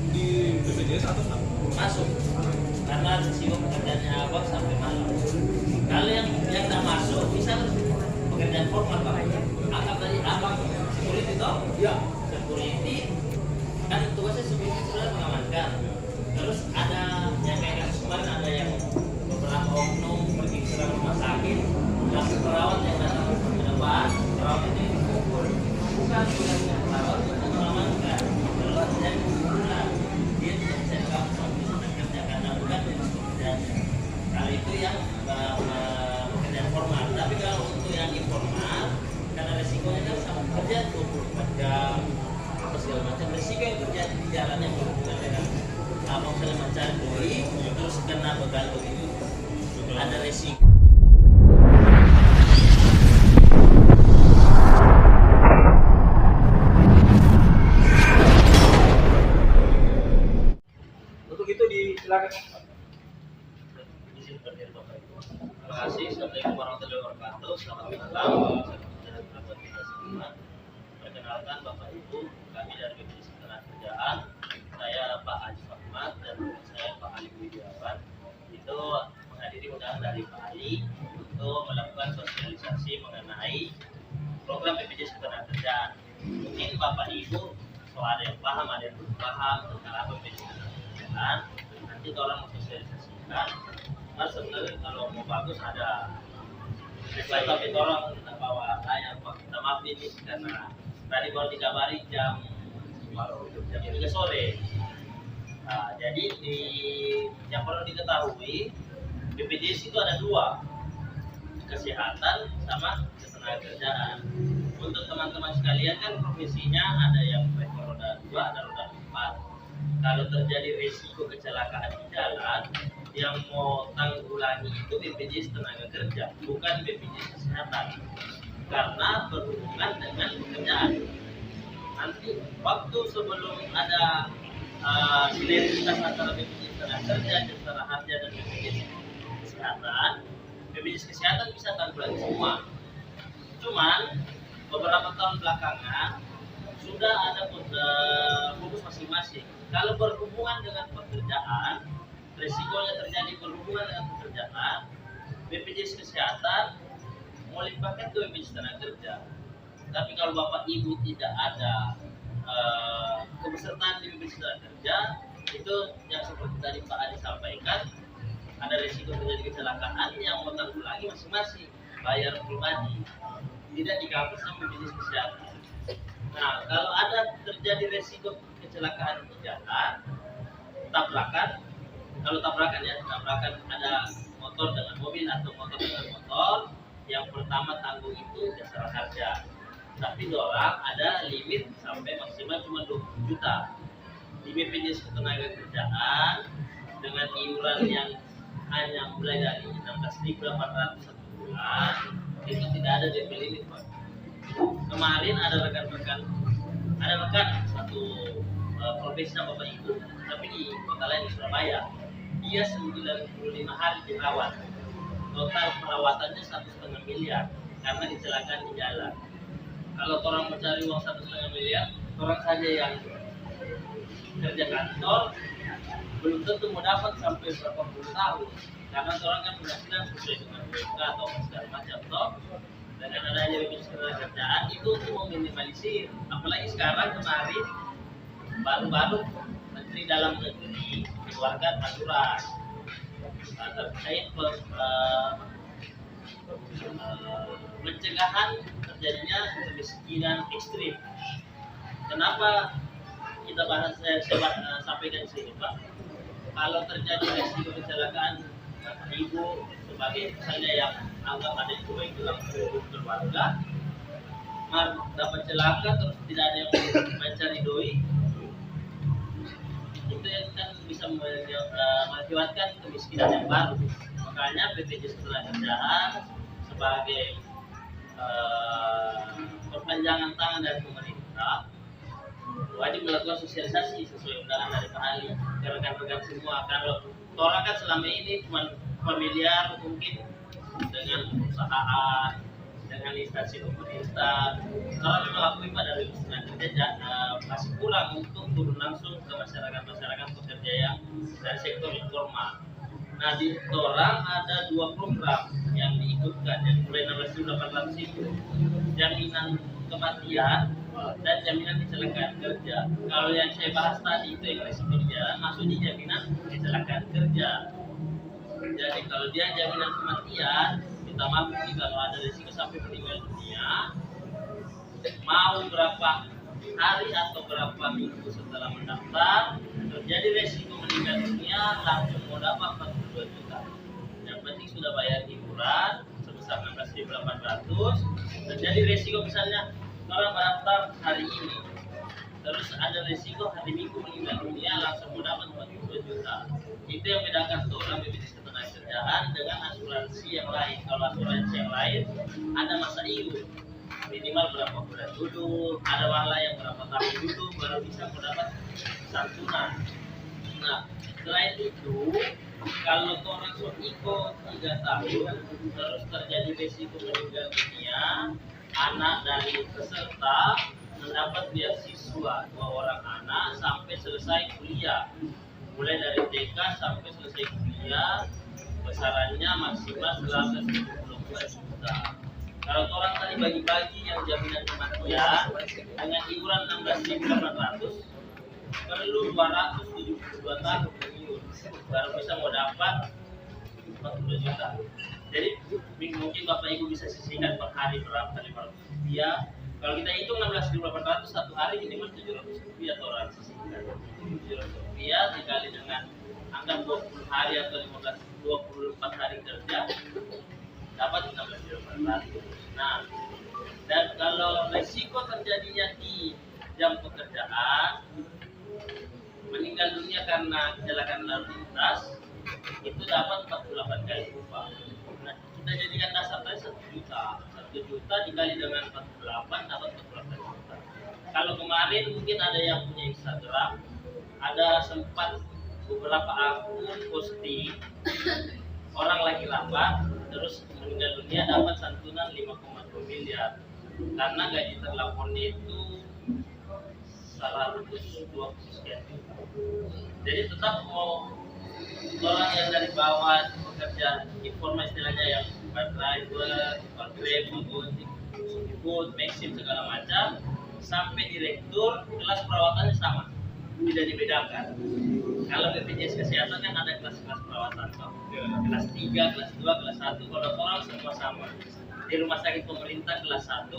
di BPJS atau enggak? Masuk karena risiko pekerjaannya abang sampai malam. Kalau yang tidak masuk, misal pekerjaan formal Pak, anggap tadi abang security toh? Ya. Security kan tugasnya security sudah mengamankan. Terus ada yang kayak kasus kemarin ada yang beberapa oknum pergi ke rumah sakit, langsung perawat yang datang ke depan, perawat itu dipukul. Bukan tugasnya perawat untuk mengamankan. Kalau terjadi pukulan, dia tidak bisa dikawal sampai kerja karena bukan jenis pekerjaannya. Kalau itu yang pekerjaan formal. Tapi kalau untuk yang informal, karena resikonya kan sama kerja 24 jam apa segala macam, resiko yang terjadi di jalan yang berhubungan dengan abang segala macam doi, terus kena begal begitu, ada resiko. Untuk itu disilakan. Terima kasih. Assalamualaikum warahmatullahi wabarakatuh. Selamat malam. Saya kerabat kita semua. Perkenalkan Bapak Ibu, kami dari Bpjs Ketenagakerjaan. Saya Pak Haji Ahmad dan saya Pak Ali Widiawan. Itu menghadiri undangan dari Pak Ali untuk melakukan sosialisasi mengenai program BPJS Ketenagakerjaan. Mungkin Bapak Ibu ada yang paham, ada yang belum paham tentang apa BPJS Ketenagakerjaan. Nanti tolong sosialisasikan. Mas sebenarnya kalau mau bagus ada slide, tapi tolong kita bawa layar Pak. Kita maaf ini karena tadi baru dikabari jam 3 sore. Nah, jadi yang perlu diketahui BPJS itu ada dua, kesehatan sama ketenagakerjaan. Untuk teman-teman sekalian kan profesinya ada yang roda 2, ada roda 4. Kalau terjadi risiko kecelakaan di jalan, yang mau tanggulangi itu BPJS Tenaga bukan BPJS Kesehatan, karena berhubungan dengan pekerjaan. Nanti waktu sebelum ada sinergitas antara BPJS Tenaga Jasa Harja dan BPJS Kesehatan, BPJS Kesehatan bisa tanggulangi semua. Cuman beberapa tahun belakangan sudah ada fokus masing-masing. Kalau berhubungan dengan pekerjaan, risikonya terjadi berhubungan dengan pekerjaan, BPJS Kesehatan mau limpahkan ke BPJS Tenaga. Tapi kalau Bapak Ibu tidak ada kepesertaan di BPJS Tenaga, itu yang seperti tadi Pak Adi sampaikan, ada risiko terjadi kecelakaan yang mau tanggulangi masing-masing, bayar pribadi, tidak di-cover sama BPJS Kesehatan. Nah, kalau ada terjadi risiko kecelakaan di jalan, tabrakan, kalau tabrakan ada motor dengan mobil atau motor dengan motor, yang pertama tanggung itu jasa harja. Tapi dorang ada limit sampai maksimal cuma 20 juta. Di BPJS Ketenagakerjaan dengan iuran yang hanya mulai dari 16.800 satu bulan, itu tidak ada DP limit, Pak. Kemarin ada rekan satu profesi sama Bapak Ibu, tapi di kota lain di Surabaya, dia 95 hari dirawat. Total perawatannya 1,5 miliar karena kecelakaan di jalan. Kalau orang mencari uang 1,5 miliar, orang saja yang kerja kantor belum tentu mau dapat sampai berapa puluh tahun, karena orang kan penghasilan sesuai dengan BPK atau segala macam toh. Dengan adanya BPJS Ketenagakerjaan itu untuk meminimalisir. Apalagi sekarang kemarin baru-baru Menteri Dalam Negeri mengeluarkan aturan terkait pencegahan terjadinya kemiskinan ekstrim. Kenapa kita bahas, saya sampaikan di sini, Pak? Kalau terjadi resiko kecelakaan ibu sebagai misalnya yang anggap ada yang coba itu langsung keluarga, dapat celaka terus tidak ada yang mencari doi, itu yang kan bisa mengakibatkan kemiskinan yang baru. Makanya BPJS Ketenagakerjaan sebagai perpanjangan tangan dari pemerintah wajib melakukan sosialisasi sesuai undangan dari Pak Ali ke rekan-rekan semua. Kalau orang kan selama ini cuma familiar mungkin dengan perusahaan, dengan instansi pemerintah. Kalau memang akui pada lingkungan kerja masih kurang untuk turun langsung ke masyarakat pekerja yang dari sektor informal. Nah, di orang ada 2 program yang diikutkan, yang mulai 16.800 itu jaminan kematian dan jaminan kecelakaan kerja. Kalau yang saya bahas tadi itu yang resiko di jalan masuk di jaminan kecelakaan kerja. Jadi kalau dia jaminan kematian, kita mampu kalau ada risiko sampai meninggal dunia, mau berapa hari atau berapa minggu setelah mendaftar terjadi resiko meninggal dunia, langsung mau dapat 42 juta. Yang penting sudah bayar hiburan sebesar 16.800. Terjadi resiko misalnya orang mendaftar hari ini, terus ada resiko hari Minggu meninggal dunia, langsung mau dapat 42 juta. Itu yang bedakan tuh orang BPJS Ketenagakerjaan dengan asuransi yang lain. Kalau asuransi yang lain ada masa iuran, minimal berapa bulan dulu, ada malah yang berapa tahun dulu baru bisa mendapat santunan. Nah, selain itu, kalau orang ikut 3 tahun terus terjadi resiko meninggal dunia, anak dari peserta mendapat beasiswa 2 orang anak sampai selesai kuliah, mulai dari TK sampai selesai kuliah, besarannya maksimal 172 juta. Kalau orang tadi bagi-bagi yang jaminan kematian dengan iuran 16.800 perlu 272 tahun baru bisa mau dapat 40 juta. Jadi mungkin Bapak Ibu bisa sisihkan per hari berapa, 500 rupiah. Kalau kita hitung 16.800 satu hari minimal 700 rupiah atau orang sisihkan 700 rupiah dikali dengan anggap 20 hari atau 24 hari kerja dapat 16.800. Nah, dan kalau resiko terjadinya di jam pekerjaan, meninggal dunia karena kecelakaan lalu lintas, itu dapat 48 kali upah. Nah, kita jadikan dasar tadi 1 juta. 1 juta dikali dengan 48 dapat 48 juta. Kalau kemarin mungkin ada yang punya Instagram, ada sempat beberapa akun posting orang lagi lambat terus meninggal dunia dapat santunan 5,2 miliar karena gaji terlapornya itu 120 sekian juta. Jadi tetap mau orang yang dari bawah pekerja informal istilahnya yang driver, grab, food, maxim segala macam sampai direktur kelas perawatannya sama, tidak dibedakan. Kalau BPJS Kesehatan kan ada kelas-kelas perawatan, kelas 3, kelas 2, kelas 1. Kalau orang semua sama. Di rumah sakit pemerintah kelas 1,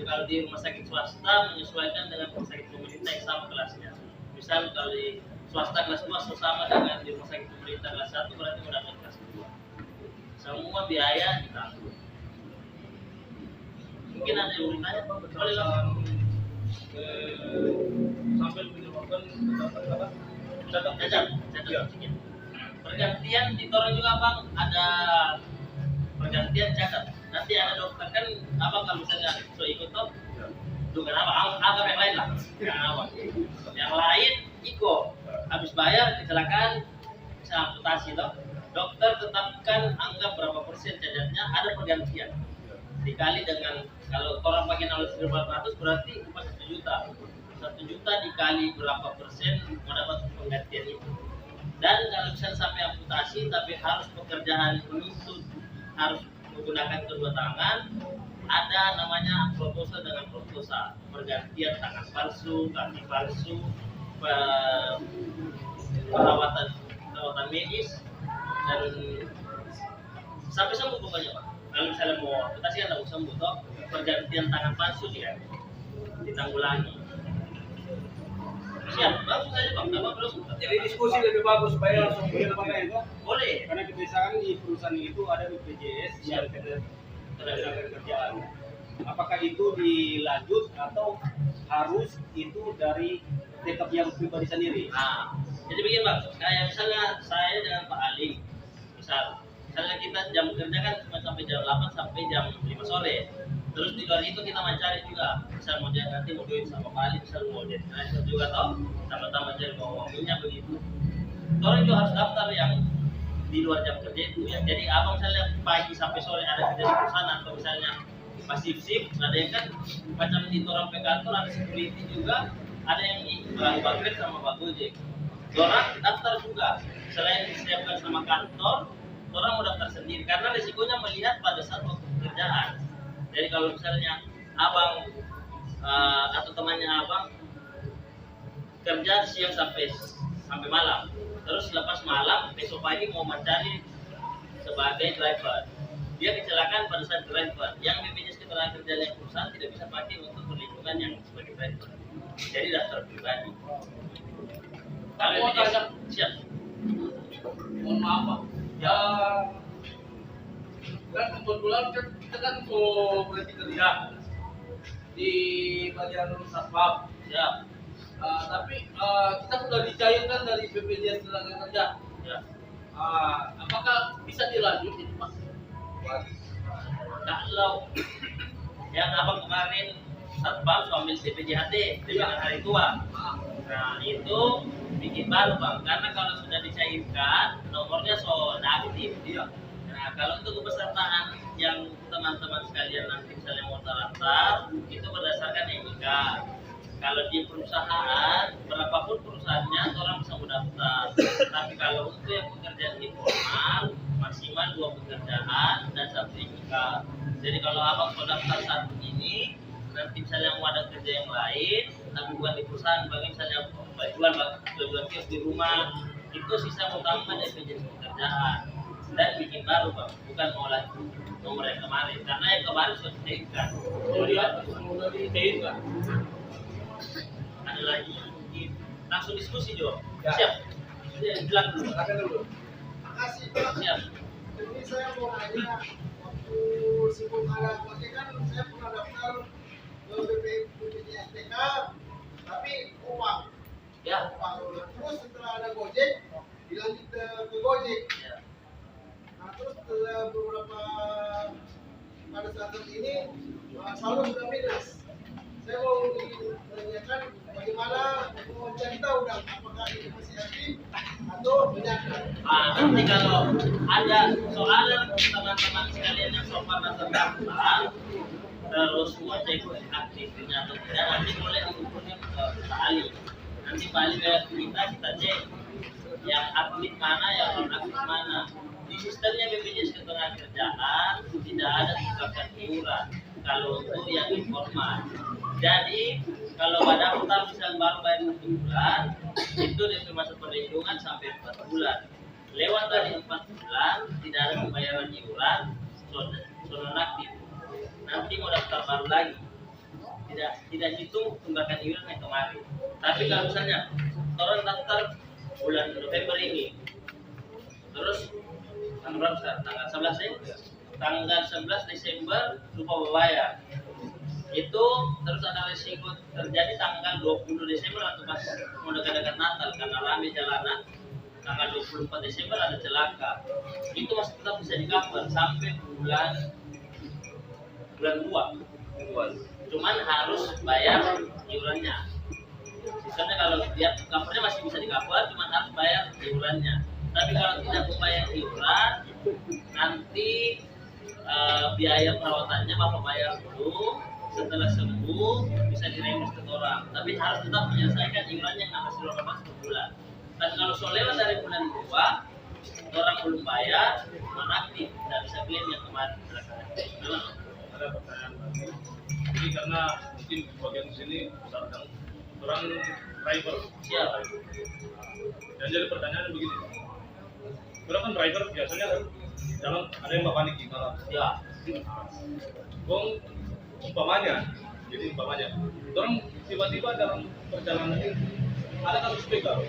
kalau di rumah sakit swasta menyesuaikan dengan rumah sakit pemerintah yang sama kelasnya. Misal kalau di swasta kelas 2 sama dengan di rumah sakit pemerintah kelas 1 berarti mendapat kelas 2. Semua biaya ditanggung. Mungkin ada yang bertanya, boleh langsung. Sampai menyebabkan catat. Pergantian di Torong juga Bang ada pergantian catat. Nanti ada dokter kan Abang kalau misalnya so ikut toh, bukan anggap yang lain lah. Yang lain ikut, habis bayar kecelakaan bisa amputasi toh. Dokter tetapkan anggap berapa persen cacatnya, ada pergantian. Dikali dengan kalau orang pakai 16.400 berarti upah 1 juta. 1 juta dikali berapa persen mendapat penggantian itu. Dan kalau misalnya sampai amputasi tapi harus pekerjaan menuntut harus menggunakan kedua tangan, ada namanya proposal dengan proposal, pergantian tangan palsu, kaki palsu, perawatan medis dan sampai sembuh pokoknya Pak. Kalau misalnya mau amputasi kan tak sembuh toh, pergantian tangan palsu dia ditanggulangi. Siap, bagus saja Bang, apa belum? Jadi diskusi lebih bagus supaya langsung Boleh, Pak? Boleh. Karena kebiasaan di perusahaan itu ada BPJS yang Ketenagakerjaan. Apakah itu dilanjut atau harus itu dari tetap yang pribadi sendiri? Nah, jadi begini Bang, kayak misalnya saya dengan Pak Ali, misalnya kita jam kerja kan cuma sampai jam 8 sampai jam 5 sore. Terus di luar itu kita mencari juga, misal mau jadi nanti mau duit sama Pak Ali, misal mau jadi transfer juga toh, sama-sama cari mau minyak begitu. Orang juga harus daftar yang di luar jam kerja itu ya. Jadi abang misalnya pagi sampai sore ada kerja di perusahaan atau misalnya masih shift, ada yang kan macam di orang kantor ada security juga, ada yang Bang Grab sama Bang Gojek. Orang daftar juga, selain disiapkan sama kantor, orang mau daftar sendiri karena risikonya melihat pada saat waktu pekerjaan. Jadi kalau misalnya abang atau temannya abang kerja siang sampai malam, terus lepas malam besok pagi mau mencari sebagai driver, dia kecelakaan pada saat driver, yang BPJS Ketenagakerjaan perusahaan tidak bisa pakai untuk perlindungan yang sebagai driver, jadi daftar pribadi. Kalau BPJS siap. Mohon maaf Pak. Ya, kan kebetulan kita kan mau berhenti kerja di bagian satpam. Ya. Tapi kita sudah dicairkan dari BPJS Ketenagakerjaan. Ya. Apakah bisa dilanjut ini Pak? Kalau yang abang kemarin satpam suami DPJHT dengan hari tua, nah itu bikin baru bang, karena kalau sudah dicairkan nomornya aktif dia. Nah kalau untuk kepesertaan yang teman-teman sekalian nanti misalnya mau terdaftar itu berdasarkan NIK. Kalau di perusahaan berapapun perusahaannya orang bisa mendaftar, tapi kalau untuk yang pekerjaan informal maksimal 2 pekerjaan dan 1 NIK. Jadi kalau abang mau daftar saat ini, nanti misalnya mau ada kerja yang lain tapi bukan di perusahaan, bagi misalnya bajuan kios di rumah, itu sisa mau tambah BPJS Pekerjaan dan bikin baru bang, bukan mau lagi nomor yang kemarin, karena yang kemarin sudah dicairkan. Oh dia sudah dicairkan. Ada lagi langsung diskusi Jo. Ya. Siap. Bilang dulu. Silakan dulu. Makasih Pak. Siap. Ini saya mau nanya, waktu sebelum ada Gojek kan saya pernah daftar ke BPJSTK, tapi uang. Ya. Terus setelah ada Gojek, dilanjut ke Gojek. Ya. Nah terus setelah beberapa pada saat ini saldo sudah minus. Saya mau menanyakan bagaimana mencari tahu dan apakah ini masih aktif atau menyangkal. Nanti kalau ada soalan teman-teman sekalian yang sopan dan terdaftar, terus mau cek aktifnya atau tidak, nanti boleh dihubungi ke Pak Ali. Nanti Pak Ali kita cek yang aktif mana, yang non aktif mana. Di sistemnya BPJS Ketenagakerjaan tidak ada tunggakan iuran kalau untuk yang informal. Jadi kalau pada daftar misalnya baru bayar 1 bulan, itu DP masa perlindungan sampai 4 bulan. Lewat dari 4 bulan tidak ada pembayaran iuran, non aktif. Nanti mau daftar baru lagi, tidak hitung tunggakan iuran yang kemarin. Tapi kalau misalnya orang daftar bulan November ini, terus tanggal 11 ya? Tanggal 11 Desember lupa membayar, itu terus ada resiko terjadi tanggal 20 Desember atau pas mau dekat-dekat Natal karena ramai jalanan. Tanggal 24 Desember ada celaka, itu masih tetap bisa di-cover sampai bulan 2. Cuman harus bayar iurannya. Misalnya kalau dia covernya masih bisa di-cover, cuman harus bayar iurannya. Tapi kalau tidak membayar iuran, nanti biaya perawatannya bapak bayar dulu. Setelah sembuh bisa diremes ke orang, tapi harus tetap menyelesaikan iuran yang akan seluruh per bulan. Dan kalau soal lewat dari bulan 2, orang belum bayar, non aktif, tidak bisa klaim yang kemarin. Ada pertanyaan lagi. Jadi karena mungkin bagian sini misalkan orang driver. Siap. Dan jadi pertanyaan begini. Orang kan driver biasanya kan dalam ada yang panik di malam. Ya. Bong umpamanya, orang tiba-tiba dalam perjalanan ini ada kasus begal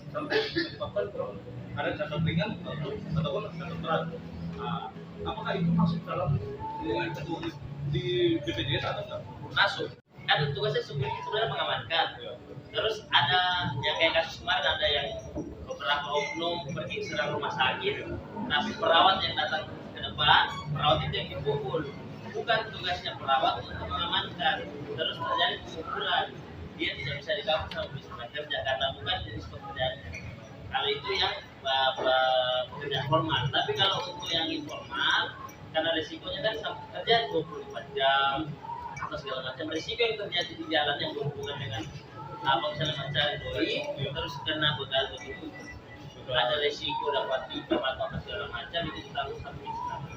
sampai menyebabkan orang ada cacat ringan ataupun cacat berat. Nah, apakah itu masuk dalam dengan kategori di BPJS atau enggak? Masuk. Kan tugasnya sebenarnya mengamankan. Ya. Terus ada yang kayak kasus kemarin, ada yang beberapa oknum pergi serang rumah sakit, tapi perawat yang datang ke depan, perawat itu yang dipukul. Bukan tugasnya perawat untuk mengamankan. Terus terjadi pemukulan, dia tidak bisa digabung sama bisnis kerja karena bukan jenis pekerjaannya. Kalau itu yang pekerjaan formal. Tapi kalau untuk yang informal, karena risikonya kan kerja 24 jam atau segala macam risiko yang terjadi di jalan yang berhubungan dengan misalnya mencari doi, terus kena begal begitu, ada risiko dapat tipu atau segala macam itu ditanggung administrasi.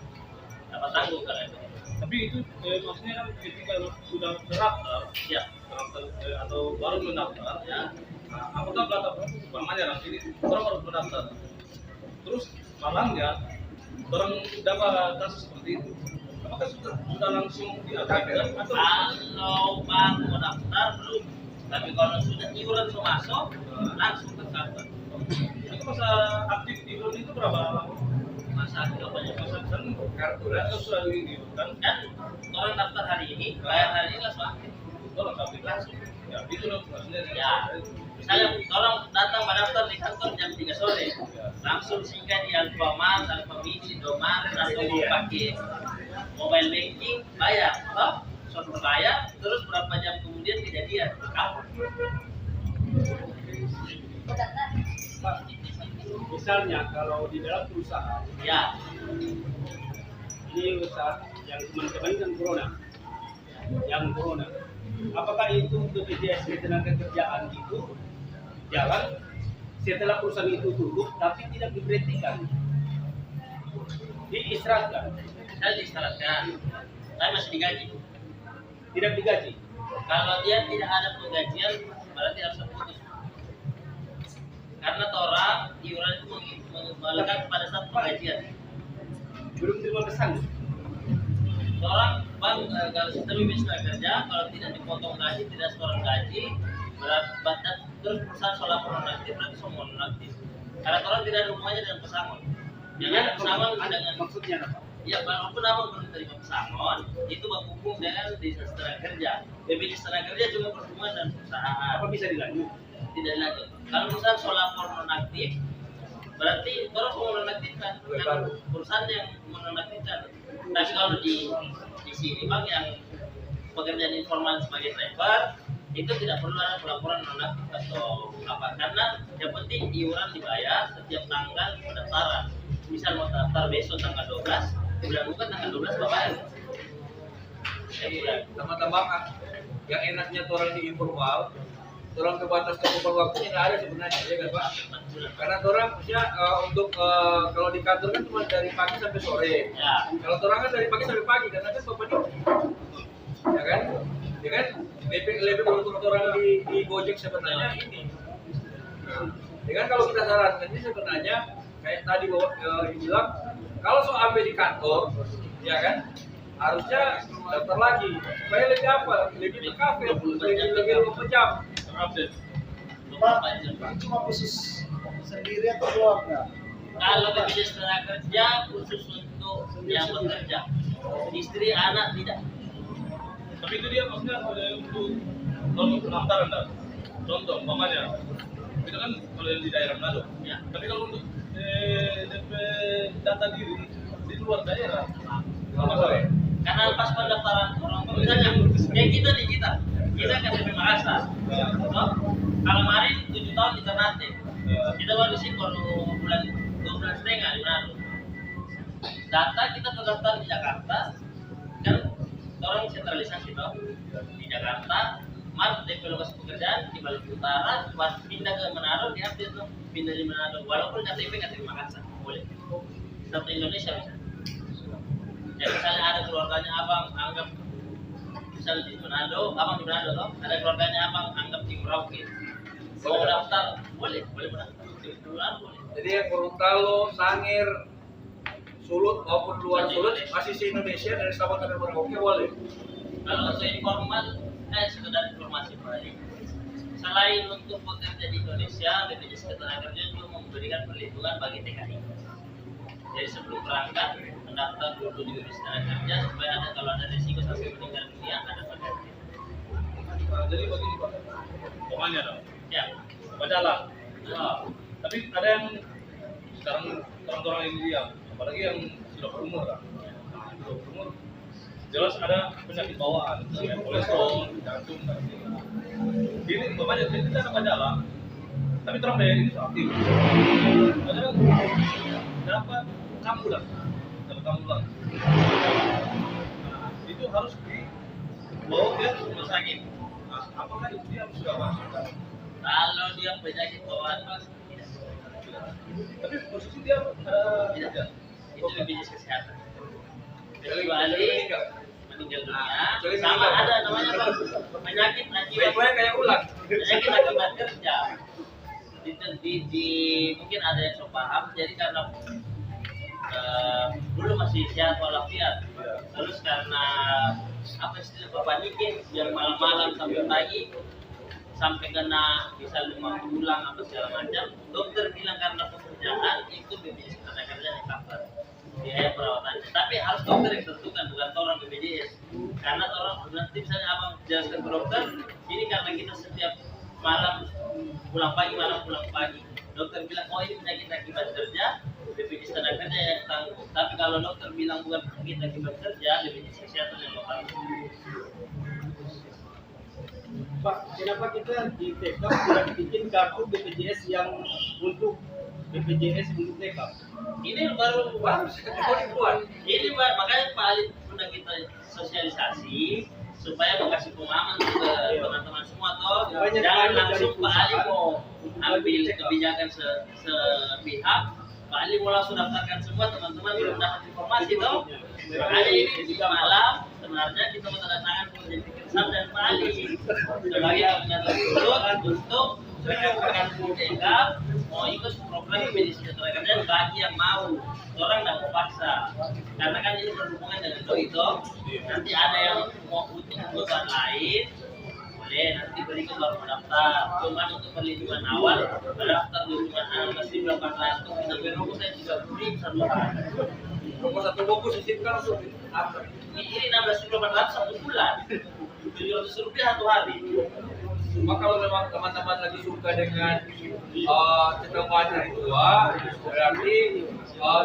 Dapat tanggung kalau itu. Tapi itu maksudnya kan ketika sudah terdaftar, Ya, atau baru mendaftar, ya. apakah platform umpamanya nanti ini orang baru mendaftar, terus malangnya orang dapat kasus seperti itu, apakah sudah langsung diajukan atau Kalau baru mendaftar belum, tapi kalau sudah iuran masuk langsung terdaftar. itu masa aktif di Iron itu berapa lama? Masa banyak Masa kan kartu atau sudah diizinkan? kan orang daftar hari ini, bayar hari ini langsung aktif. Orang aktif langsung. Ya itu loh maksudnya. Ya, misalnya orang datang mendaftar di kantor jam 3 sore, langsung singgah di Alfamart, Alfamidi, Indomaret, atau pakai mobile banking, bayar, toh? Soal bayar, terus berapa jam kemudian kejadian, kabur. Pak, misalnya kalau di dalam perusahaan, Ya, ini usaha yang kemarin kan corona, apakah itu BPJS Ketenagakerjaan itu jalan setelah perusahaan itu tutup tapi tidak diberhentikan, diistirahatkan, saya diisyaratkan, saya masih digaji. tidak digaji? Kalau dia tidak ada penggajian, berarti harus terputus. Karena orang iuran itu melekat pada saat penggajian. Belum terima pesan. Orang kalau sistem BPJS kerja, kalau tidak dipotong gaji, tidak setorang gaji, berarti terus perusahaan soal nonaktif berarti semua nonaktif. Karena orang tidak ada hubungannya dengan pesangon. Yang ada pesangon dengan Maksudnya apa? ya walaupun abang belum terima pesangon, itu berhubung dengan dinas tenaga kerja. BPJS tenaga kerja cuma berhubungan dengan perusahaan. Apa bisa dilanjut? Tidak lanjut. Kalau misalnya soal lapor nonaktif, berarti terus mau nonaktifkan, yang perusahaan yang menonaktifkan. Tapi kalau di sini bang yang pekerjaan informal sebagai driver itu tidak perlu ada pelaporan nonaktif atau apa, karena yang penting iuran dibayar setiap tanggal pendaftaran. Misal mau daftar besok tanggal 12, bulan bukan tanggal 12 bayar. Tambah-tambah yang enaknya orang di informal, orang ke batas ketentuan waktunya nggak ada sebenarnya, ya kan Pak? Karena orang maksudnya untuk kalau di kantor kan cuma dari pagi sampai sore. Ya. Kalau orang kan dari pagi sampai pagi, karena kan bapaknya, ya kan? Ya kan? Lebih untuk orang di Gojek sebenarnya ini. Ya kan kalau kita sarankan ini sebenarnya kayak tadi bahwa bilang kalau soal ambil di kantor, ya kan? Harusnya daftar lagi supaya lebih apa? Lebih berkafe, lebih 24 jam. Update. Pak, ini cuma khusus sendiri atau keluarga? Kalau BPJS tenaga kerja khusus untuk yang bekerja, istri, anak tidak. Tapi itu dia maksudnya untuk pendaftaran dah. Contoh, umpamanya itu kan kalau di daerah Manado. Ya. Tapi kalau untuk DP data diri di luar daerah, nggak masalah. Karena pas pendaftaran orang misalnya kayak kita kan DP Makassar. Toh, kalau kemarin 7 tahun di Ternate, kita baru di sini baru bulan 2 bulan setengah di Manado. Data kita terdaftar di Jakarta, kan orang sentralisasi toh di Jakarta. Maret DP lokasi pekerjaan di Maluku Utara, pas pindah ke Manado diupdate tuh, pindah di Manado. Walaupun KTP Makassar boleh. Satu Indonesia misalnya. Ya misalnya ada keluarganya abang anggap misalnya di Manado, abang di Manado toh, ada keluarganya abang anggap di Merauke. Mau daftar boleh mendaftar. Di luar boleh. Jadi yang Gorontalo, Sangir, Sulut maupun luar Sulut masih di Indonesia dari Sabang sampai Merauke boleh. Kalau untuk informal, sekedar informasi Pak. Selain untuk bekerja di Indonesia, BPJS Ketenagakerjaan juga memberikan perlindungan bagi TKI. Jadi sebelum berangkat, mendaftar dulu di BPJS Ketenagakerjaan supaya ada kalau ada risiko sampai meninggal dunia ada pengganti. Jadi begini Pak, umpamanya dong, Ya, berjalan. oh, Tapi ada yang sekarang orang-orang ini diam, apalagi yang sudah berumur kan. Sudah berumur, jelas ada penyakit bawaan, kayak kolesterol, jantung, dan ini umpamanya kita ada majalah, Tapi orang bayar ini aktif. Padahal dapat 6 bulan. Dapat 6 bulan. Nah, itu harus dibawa ke rumah sakit. Nah, apakah itu dia sudah masuk? Kalau dia penyakit bawaan Mas, tidak. Tapi posisi dia Tidak. Itu BPJS kesehatan. Kecuali Kecuali meninggal. meninggal dunia, Kecuali sama meninggal. ada namanya Pak, penyakit akibat Baik-baik kayak ulang. penyakit akibat kerja. Mungkin ada yang so paham, jadi karena dulu masih sehat walafiat, terus karena apa istilah bapak niki yang malam-malam sampai pagi sampai kena bisa demam tulang apa segala macam, dokter bilang karena pekerjaan itu BPJS ketenagakerjaan yang cover biaya perawatannya, tapi harus dokter yang tentukan, bukan orang BPJS. Karena orang nanti misalnya abang jelaskan ke dokter, ini karena kita setiap malam pulang pagi, dokter bilang oh ini penyakit akibat kerja, BPJS ketenagakerjaan yang tanggung. Tapi kalau dokter bilang bukan penyakit akibat kerja, BPJS kesehatan yang lokal. Pak, kenapa kita di TK tidak bikin kartu BPJS yang untuk BPJS untuk TK? Ini baru dibuat. ini makanya Pak Ali sudah kita sosialisasi supaya mengasih pemahaman ke teman-teman semua toh. Banyak Jangan dari langsung Pak Ali perusahaan mau ambil kebijakan sepihak, Pak Ali mau langsung daftarkan semua teman-teman belum dapat informasi toh. Makanya ini di malam sebenarnya kita mau tanda tangan Sam dan Pak Ali sebagai penyelenggara untuk menyampaikan TK mau ikut program BPJS ketenagakerjaan bagi yang mau, orang tidak mau paksa karena kan ini berhubungan dengan itu. Nanti ada yang mau untuk kebutuhan lain boleh nanti berikut baru mendaftar. Cuma untuk perlindungan awal mendaftar dulu masih 800 kita berapa saya 30.000 satu hari. Nomor satu buku sisipkan untuk apa? Ini 16.800 satu bulan, 700 rupiah satu hari. Maka kalau memang teman-teman lagi suka dengan ketemuan hari tua, berarti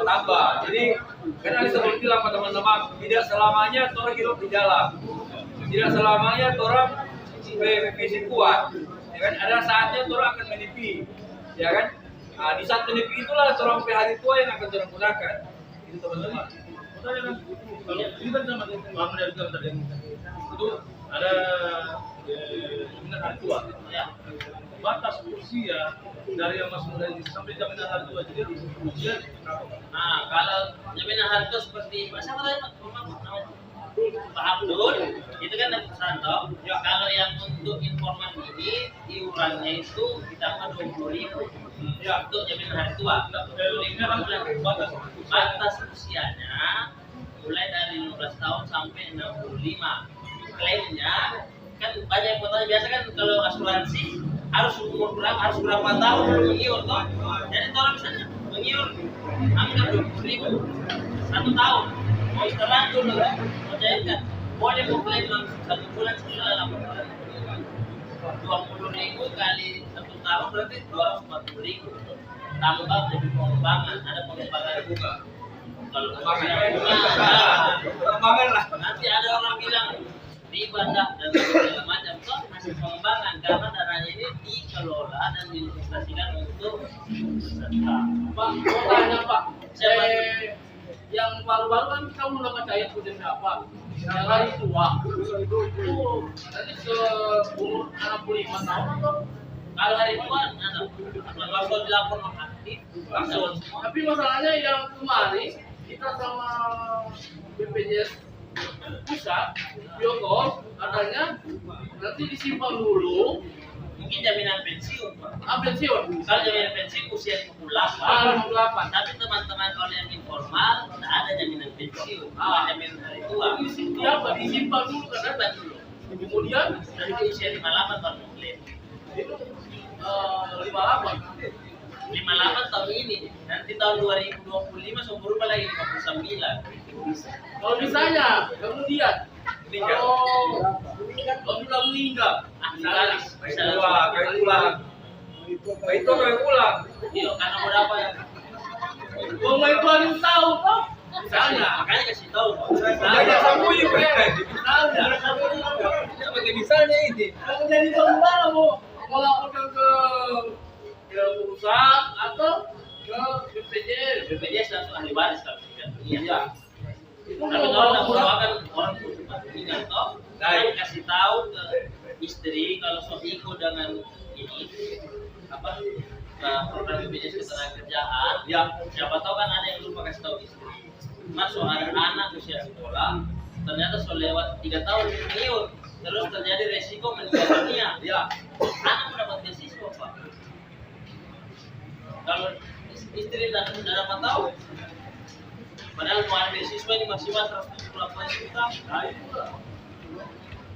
tambah. Jadi kan Ali sebelum bilang ke teman-teman, tidak selamanya orang hidup di jalan, tidak selamanya orang fisik kuat. Ya kan? Ada saatnya orang akan menipi, ya kan? Nah, di saat menipi itulah orang hari tua yang akan orang gunakan. Itu teman-teman. Kalau ini kan sama Muhammad dari tadi itu ada jaminan hari tua, Ya. batas usia dari yang masuk dari sampai jaminan hari tua, jadi usia Nah, kalau jaminan harga seperti Pak siapa tadi Pak Abdul, itu kan dari perusahaan toh. Kalau yang untuk informan ini iurannya itu ditambah 20.000 ya untuk jaminan hari tua. ini kan Batas usianya mulai dari 15 tahun sampai 65. Klaimnya kan banyak yang bertanya, biasa kan kalau asuransi harus umur berapa, harus berapa tahun mengiur toh. Jadi orang misalnya mengiur anggap 20.000 1 tahun, mau istirahat dulu kan, mau cairkan, boleh mau klaim langsung 1 bulan setelah 20.000 kali 1 tahun berarti 240.000. Tambah jadi pengembangan, ada pengembangan juga. Kalau Pengembangan lah. nanti ada orang bilang riba dah dan segala macam, toh hasil pengembangan karena dananya ini dikelola dan diinvestasikan untuk peserta. Pak, mau tanya Pak, Siapa? yang baru-baru kan kita mulai percaya sudah siapa? Yang hari tua itu nanti ke umur 65 tahun atau? Kalau hari tua ada, kalau dilaporkan aktif, langsung. Tapi masalahnya yang kemarin kita sama BPJS pusat Biokos katanya nanti disimpan dulu Mungkin jaminan pensiun, Pak. pensiun Kalau jaminan pensiun usia 58. 58. Tapi teman-teman kalau yang informal tidak ada jaminan pensiun, cuma jaminan hari tua. Siapa disimpan dulu karena Simpan dulu. kemudian Nanti usia 58 baru mengklaim. itu 58. 58 tahun ini, nanti tahun 2025 seumur berubah lagi 59. Kalau misalnya kemudian kalau sudah meninggal, Bisa Kayak ulang. Itu kayak ulang. Iya, karena berapa ya? mau itu ada yang tahu toh? Misalnya, Makanya kasih tahu. Banyak sambunyi, misalnya, Pakai misalnya ini. kalau jadi saudara mau laporkan ke ke perusahaan atau ke BPJS. BPJS langsung ahli waris kalau tidak. Iya. Itu Tapi kalau nggak merupakan orang tua cuma tinggal toh, saya kasih tahu ke istri kalau so ikut dengan ini apa program BPJS ketenagakerjaan. ya Siapa tahu kan ada yang lupa kasih tahu istri. Mas so ada anak usia sekolah, ternyata so lewat 3 tahun senior, terus terjadi resiko meninggal dunia. ya Anak mendapat beasiswa pak. Kalau istri tidak dapat tahu, padahal mau ada beasiswa ini maksimal 178 juta. nah itu lah.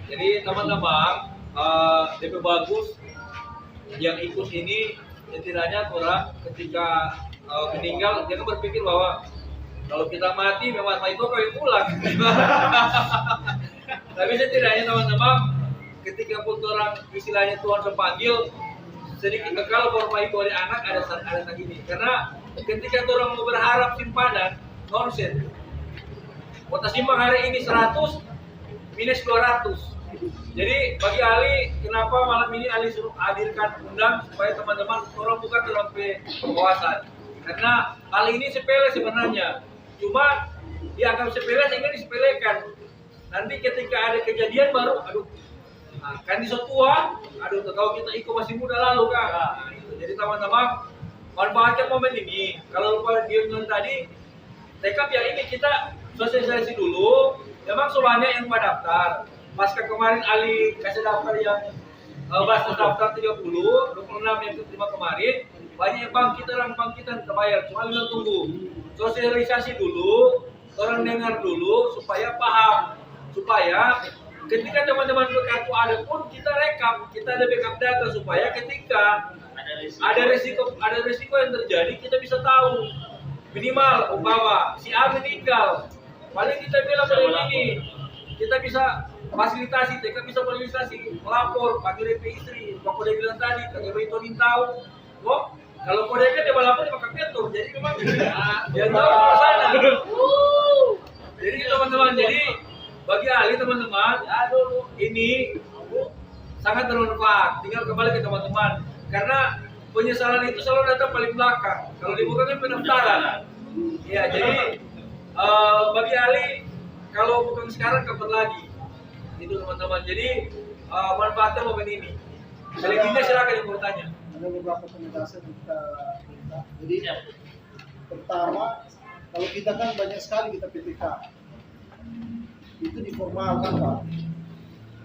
Jadi teman-teman, DP bagus yang ikut ini setidaknya orang ketika meninggal jangan berpikir bahwa kalau kita mati memang itu kawin pulang. Tapi setidaknya teman-teman, ketika pun orang istilahnya Tuhan sepanggil sedikit kekal forma itu oleh anak ada saat ini. Karena ketika orang mau berharap simpanan nonsen. Kota Simbang hari ini 100 minus 200. Jadi bagi Ali, kenapa malam ini Ali suruh hadirkan undang supaya teman-teman orang bukan dalam pengawasan. Karena hal ini sepele sebenarnya, cuma dianggap sepele sehingga disepelekan. Nanti ketika ada kejadian baru, aduh, nah, kan di tua, aduh, tahu kita ikut masih muda lalu kan. Nah, itu. Jadi teman-teman manfaatkan momen ini. Kalau lupa dia tadi, tekap yang ini kita sosialisasi dulu. Memang semuanya yang daftar. Pasca kemarin Ali kasih daftar yang batas daftar 30, 26 yang keterima kemarin, banyak yang bangkitan terbayar, cuma kita tunggu sosialisasi dulu, orang dengar dulu supaya paham, supaya ketika teman-teman berkartu ada pun kita rekap, kita ada backup data supaya ketika ada resiko yang terjadi kita bisa tahu minimal umpama si A meninggal, paling kita bilang pada ini kita bisa fasilitasi, TK bisa fasilitasi, melapor, panggil DP istri, Pak Kode bilang tadi, kagak itu tahu, kok kalau Kode kan dia melapor pakai petur, jadi memang dia tahu ke sana. Jadi teman-teman, jadi bagi Ali teman-teman, ini sangat bermanfaat. Tinggal kembali ke teman-teman, karena penyesalan itu selalu datang paling belakang. Kalau dibuka kan pendaftaran. Ya, jadi bagi Ali, kalau bukan sekarang kapan lagi? Itu teman-teman. Jadi manfaatnya momen ini. Selebihnya silakan yang mau tanya. Ada beberapa penjelasan yang kita minta. Jadi pertama, kalau kita kan banyak sekali kita PTK, itu diformalkan Pak.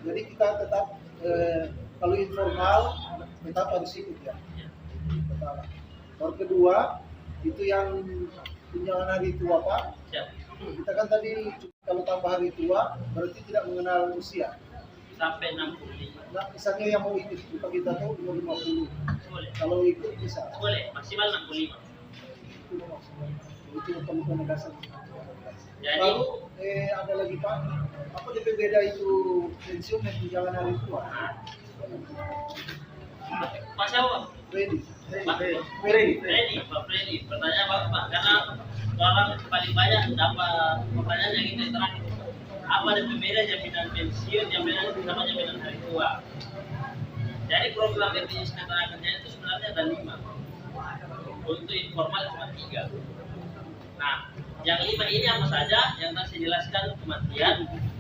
Jadi kita tetap kalau informal tetap harus ikut ya. Pertama. Baru kedua, itu yang tunjangan hari tua Pak. Kita kan tadi kalau tambah hari tua berarti tidak mengenal usia. Sampai 65. Nah, misalnya yang mau ikut kita tahu umur 50. Boleh. Kalau ikut bisa. Boleh, maksimal 65. Itu perlu penegasan. Jadi Lalu ada lagi Pak, apa DP beda itu pensiun dan tunjangan hari tua? Pak siapa? Ready. Pak Freddy, Pak Freddy. Pertanyaan bagus Pak, karena orang paling banyak dapat pertanyaan yang itu terakhir. Apa ada pembeda jaminan pensiun, jaminan sama jaminan hari tua? Jadi program BPJS Ketenagakerjaan itu sebenarnya ada 5. Untuk informal cuma 3. Nah, yang 5 ini apa saja? Yang tadi saya jelaskan, kematian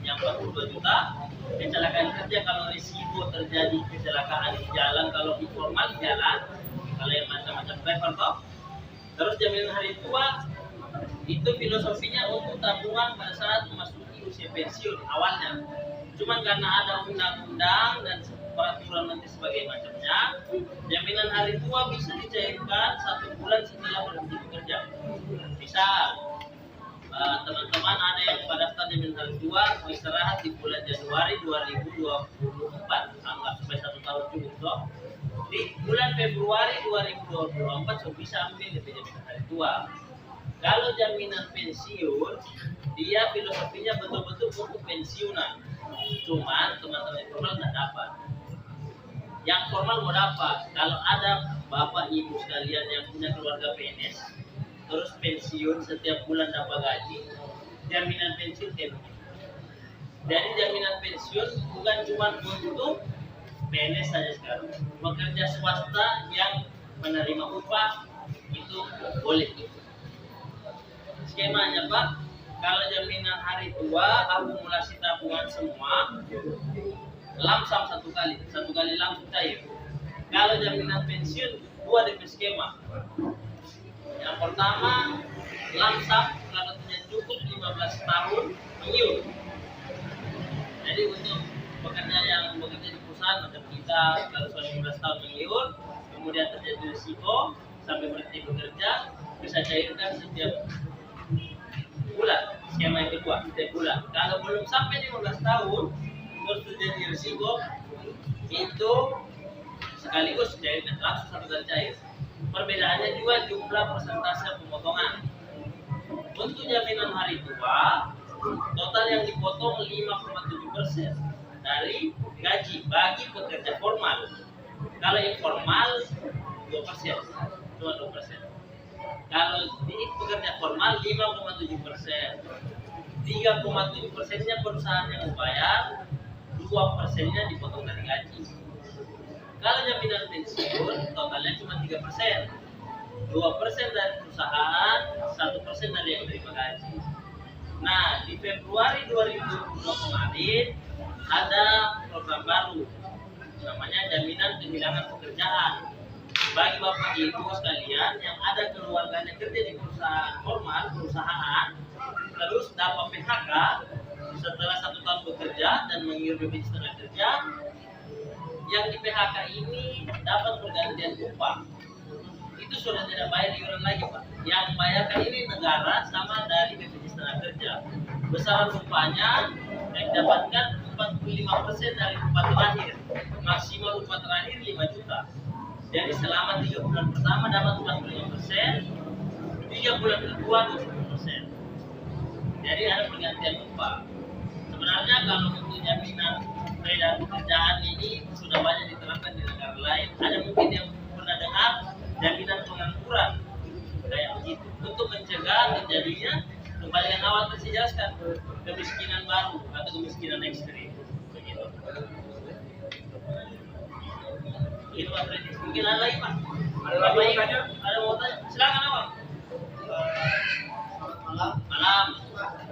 yang 42 juta, kecelakaan kerja kalau risiko terjadi kecelakaan di jalan, kalau informal jalan, kalau yang macam-macam driver toh. Terus jaminan hari tua itu filosofinya untuk tabungan pada saat memasuki usia pensiun awalnya. Cuman karena ada undang-undang dan peraturan nanti sebagai macamnya, jaminan hari tua bisa dicairkan 1 bulan setelah berhenti bekerja. Bisa teman-teman ada yang pada daftar jaminan hari tua mau istirahat di bulan Januari 2024, anggap sampai 1 tahun cukup toh. Di bulan Februari 2024 so bisa ambil lebih jaminan hari tua. Kalau jaminan pensiun, dia filosofinya betul-betul untuk pensiunan. Cuman teman-teman informal tidak dapat. Yang formal mau dapat. Kalau ada bapak ibu sekalian yang punya keluarga PNS, terus pensiun setiap bulan dapat gaji, jaminan pensiun tempo. Jadi jaminan pensiun bukan cuma untuk PNS saja sekarang. Pekerja swasta yang menerima upah itu boleh. Skemanya Pak, kalau jaminan hari tua akumulasi tabungan semua lamsam satu kali langsung cair. Kalau jaminan pensiun 2 DP skema. Yang pertama lamsam kalau tidak cukup 15 tahun pensiun. Jadi untuk pekerja yang bekerja di perusahaan macam kita kalau sudah 15 tahun pensiun, kemudian terjadi risiko sampai berhenti bekerja, bisa cairkan setiap bulan. Skema yang kedua setiap bulan. Kalau belum sampai 15 tahun terus terjadi risiko, itu sekaligus cairkan langsung satu kali cair. Perbedaannya juga jumlah persentase pemotongan. Untuk jaminan hari tua, total yang dipotong 5,7% dari gaji bagi pekerja formal. Kalau informal 2%, cuma 2%. Kalau di pekerja formal 5,7%, 3,7%-nya perusahaan yang membayar, 2%-nya dipotong dari gaji. Kalau jaminan pensiun totalnya cuma 3%, 2% dari perusahaan, 1% dari yang terima gaji. Nah, di Februari 2020 kemarin ada program baru, namanya jaminan kehilangan pekerjaan. Bagi Bapak Ibu sekalian yang ada keluarganya kerja di perusahaan formal, perusahaan, terus dapat PHK setelah 1 tahun bekerja dan mengiur BPJS tenaga kerja, yang di PHK ini dapat pergantian upah. Itu sudah tidak bayar iuran lagi Pak. Yang bayarkan ini negara sama dari BPJS tenaga kerja. Besaran upahnya yang didapatkan 45% dari upah terakhir, maksimal upah terakhir 5 juta. Jadi selama 3 bulan pertama dapat 45%, 3 bulan kedua 20%. Jadi ada pergantian upah. Sebenarnya kalau untuk jaminan peredaran pekerjaan ini sudah banyak diterapkan di negara lain. Ada mungkin yang pernah dengar jaminan pengangguran kayak begitu untuk mencegah terjadinya kembali yang awal saya jelaskan, kemiskinan baru atau kemiskinan ekstrim. Begitu. Itu Pak Freddy. Mungkin ada lagi Pak? Ada lagi mau tanya? Ada mau tanya? Silakan Pak. Malam. Malam.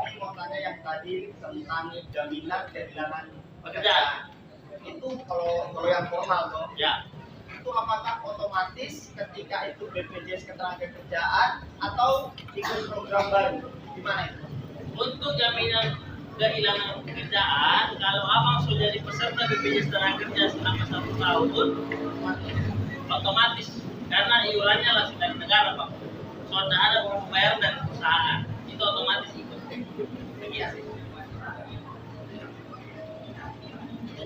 Ini mau tanya yang tadi tentang jaminan kehilangan Pekerjaan. Itu kalau yang formal toh. Ya. Itu apakah otomatis ketika itu BPJS Ketenagakerjaan atau ikut program baru? Gimana itu? Untuk jaminan kehilangan pekerjaan, kalau abang sudah jadi peserta BPJS Tenaga Kerja selama 1 tahun, otomatis karena iurannya langsung dari negara Pak. Sudah ada pembayaran dari perusahaan, itu otomatis ikut. Begitu.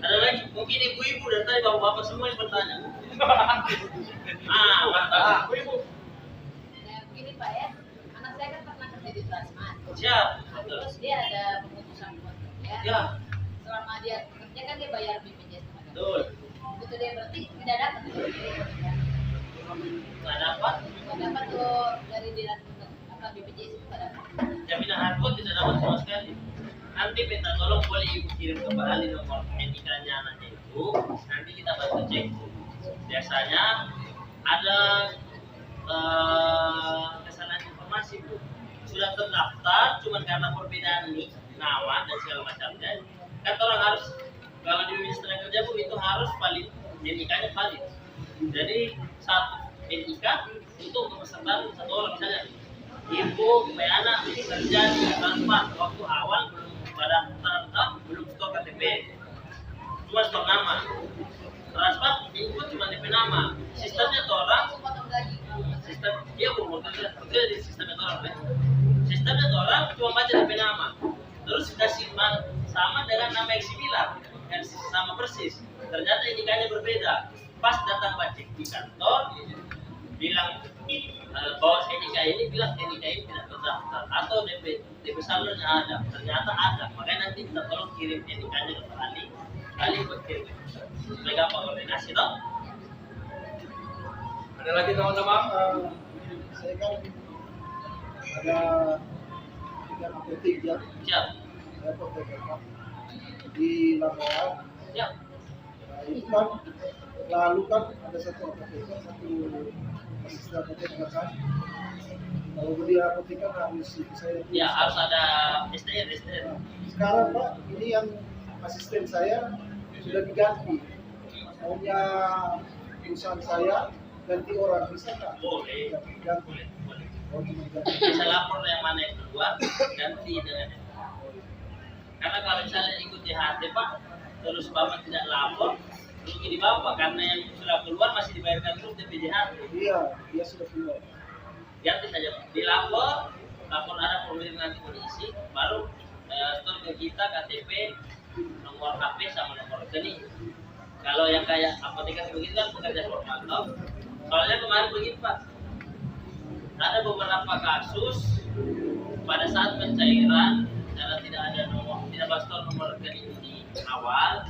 Ada lagi, mungkin ibu-ibu dan tadi bapak-bapak semua yang bertanya. Mantap. Ibu. Begini Pak ya, anak saya kan pernah kerja di Transmart. Siap. Terus dia ada pemutusan buat kerja. Ya. Selama dia kerja kan dia bayar BPJS. Betul. Betul dia berarti tidak dapat tuh. Nggak dapat. Tidak dapat tuh dari dinas BPJS itu tidak dapat. Jaminan hardcore tidak dapat sama sekali. Nanti minta tolong boleh ibu kirim ke Pak Ali nomor NIK-nya anaknya itu, nanti kita bantu cek. Biasanya ada kesalahan informasi Bu, sudah terdaftar, cuman karena perbedaan nik, nama dan segala macamnya. Kan orang harus kalau di BPJS Tenaga Kerja Bu itu harus valid, NIK-nya valid. Jadi satu NIK untuk peserta 1 orang misalnya. Ibu, anak kerja di Transmart waktu awal belum pada startup, belum stok KTP, cuma stok nama. Transmart input cuma DP nama. Sistemnya tuh orang, Potong gaji. sistem dia bekerja di sistemnya tuh orang. Sistemnya tuh orang cuma baca DP nama, terus kasih sama dengan nama yang similar, yang sama persis. Ternyata NIK-nya berbeda. Pas datang cek di kantor, bilang bahwa NIK ini bilang NIK ini tidak terdaftar atau DP saldonya ada, ternyata ada. Makanya nanti kita tolong kirim NIK-nya ke Pak Ali, Ali buat kirim. Supaya gampang koordinasi toh. Ada lagi teman-teman? Saya kan ada 3 apotek ya. Siap. Saya apotek di Lamongan. Siap. itu kan lalu kan ada satu apoteker, satu asisten apoteker kan. Kalau dia apoteker harus saya. Ya harus ada STR. Sekarang Pak, ini yang asisten saya sudah diganti. Maunya perusahaan saya ganti orang, bisa nggak? Boleh. Ganti. Boleh. Oh, cuma ganti. Bisa lapor yang mana yang keluar, ganti dengan. Karena kalau misalnya ikut JHT Pak, terus Bapak tidak lapor, rugi di Bapak karena yang sudah keluar masih dibayarkan terus DP JHT. Iya, dia sudah keluar. Ganti saja Pak. Dilapor, lapor ada formulir nanti diisi, baru store ke kita KTP, nomor HP sama nomor rekening. Kalau yang kayak apoteker begitu kan pekerja formal toh. Soalnya kemarin begitu Pak, ada beberapa kasus pada saat pencairan karena tidak ada nomor, tidak pastor nomor rekening di awal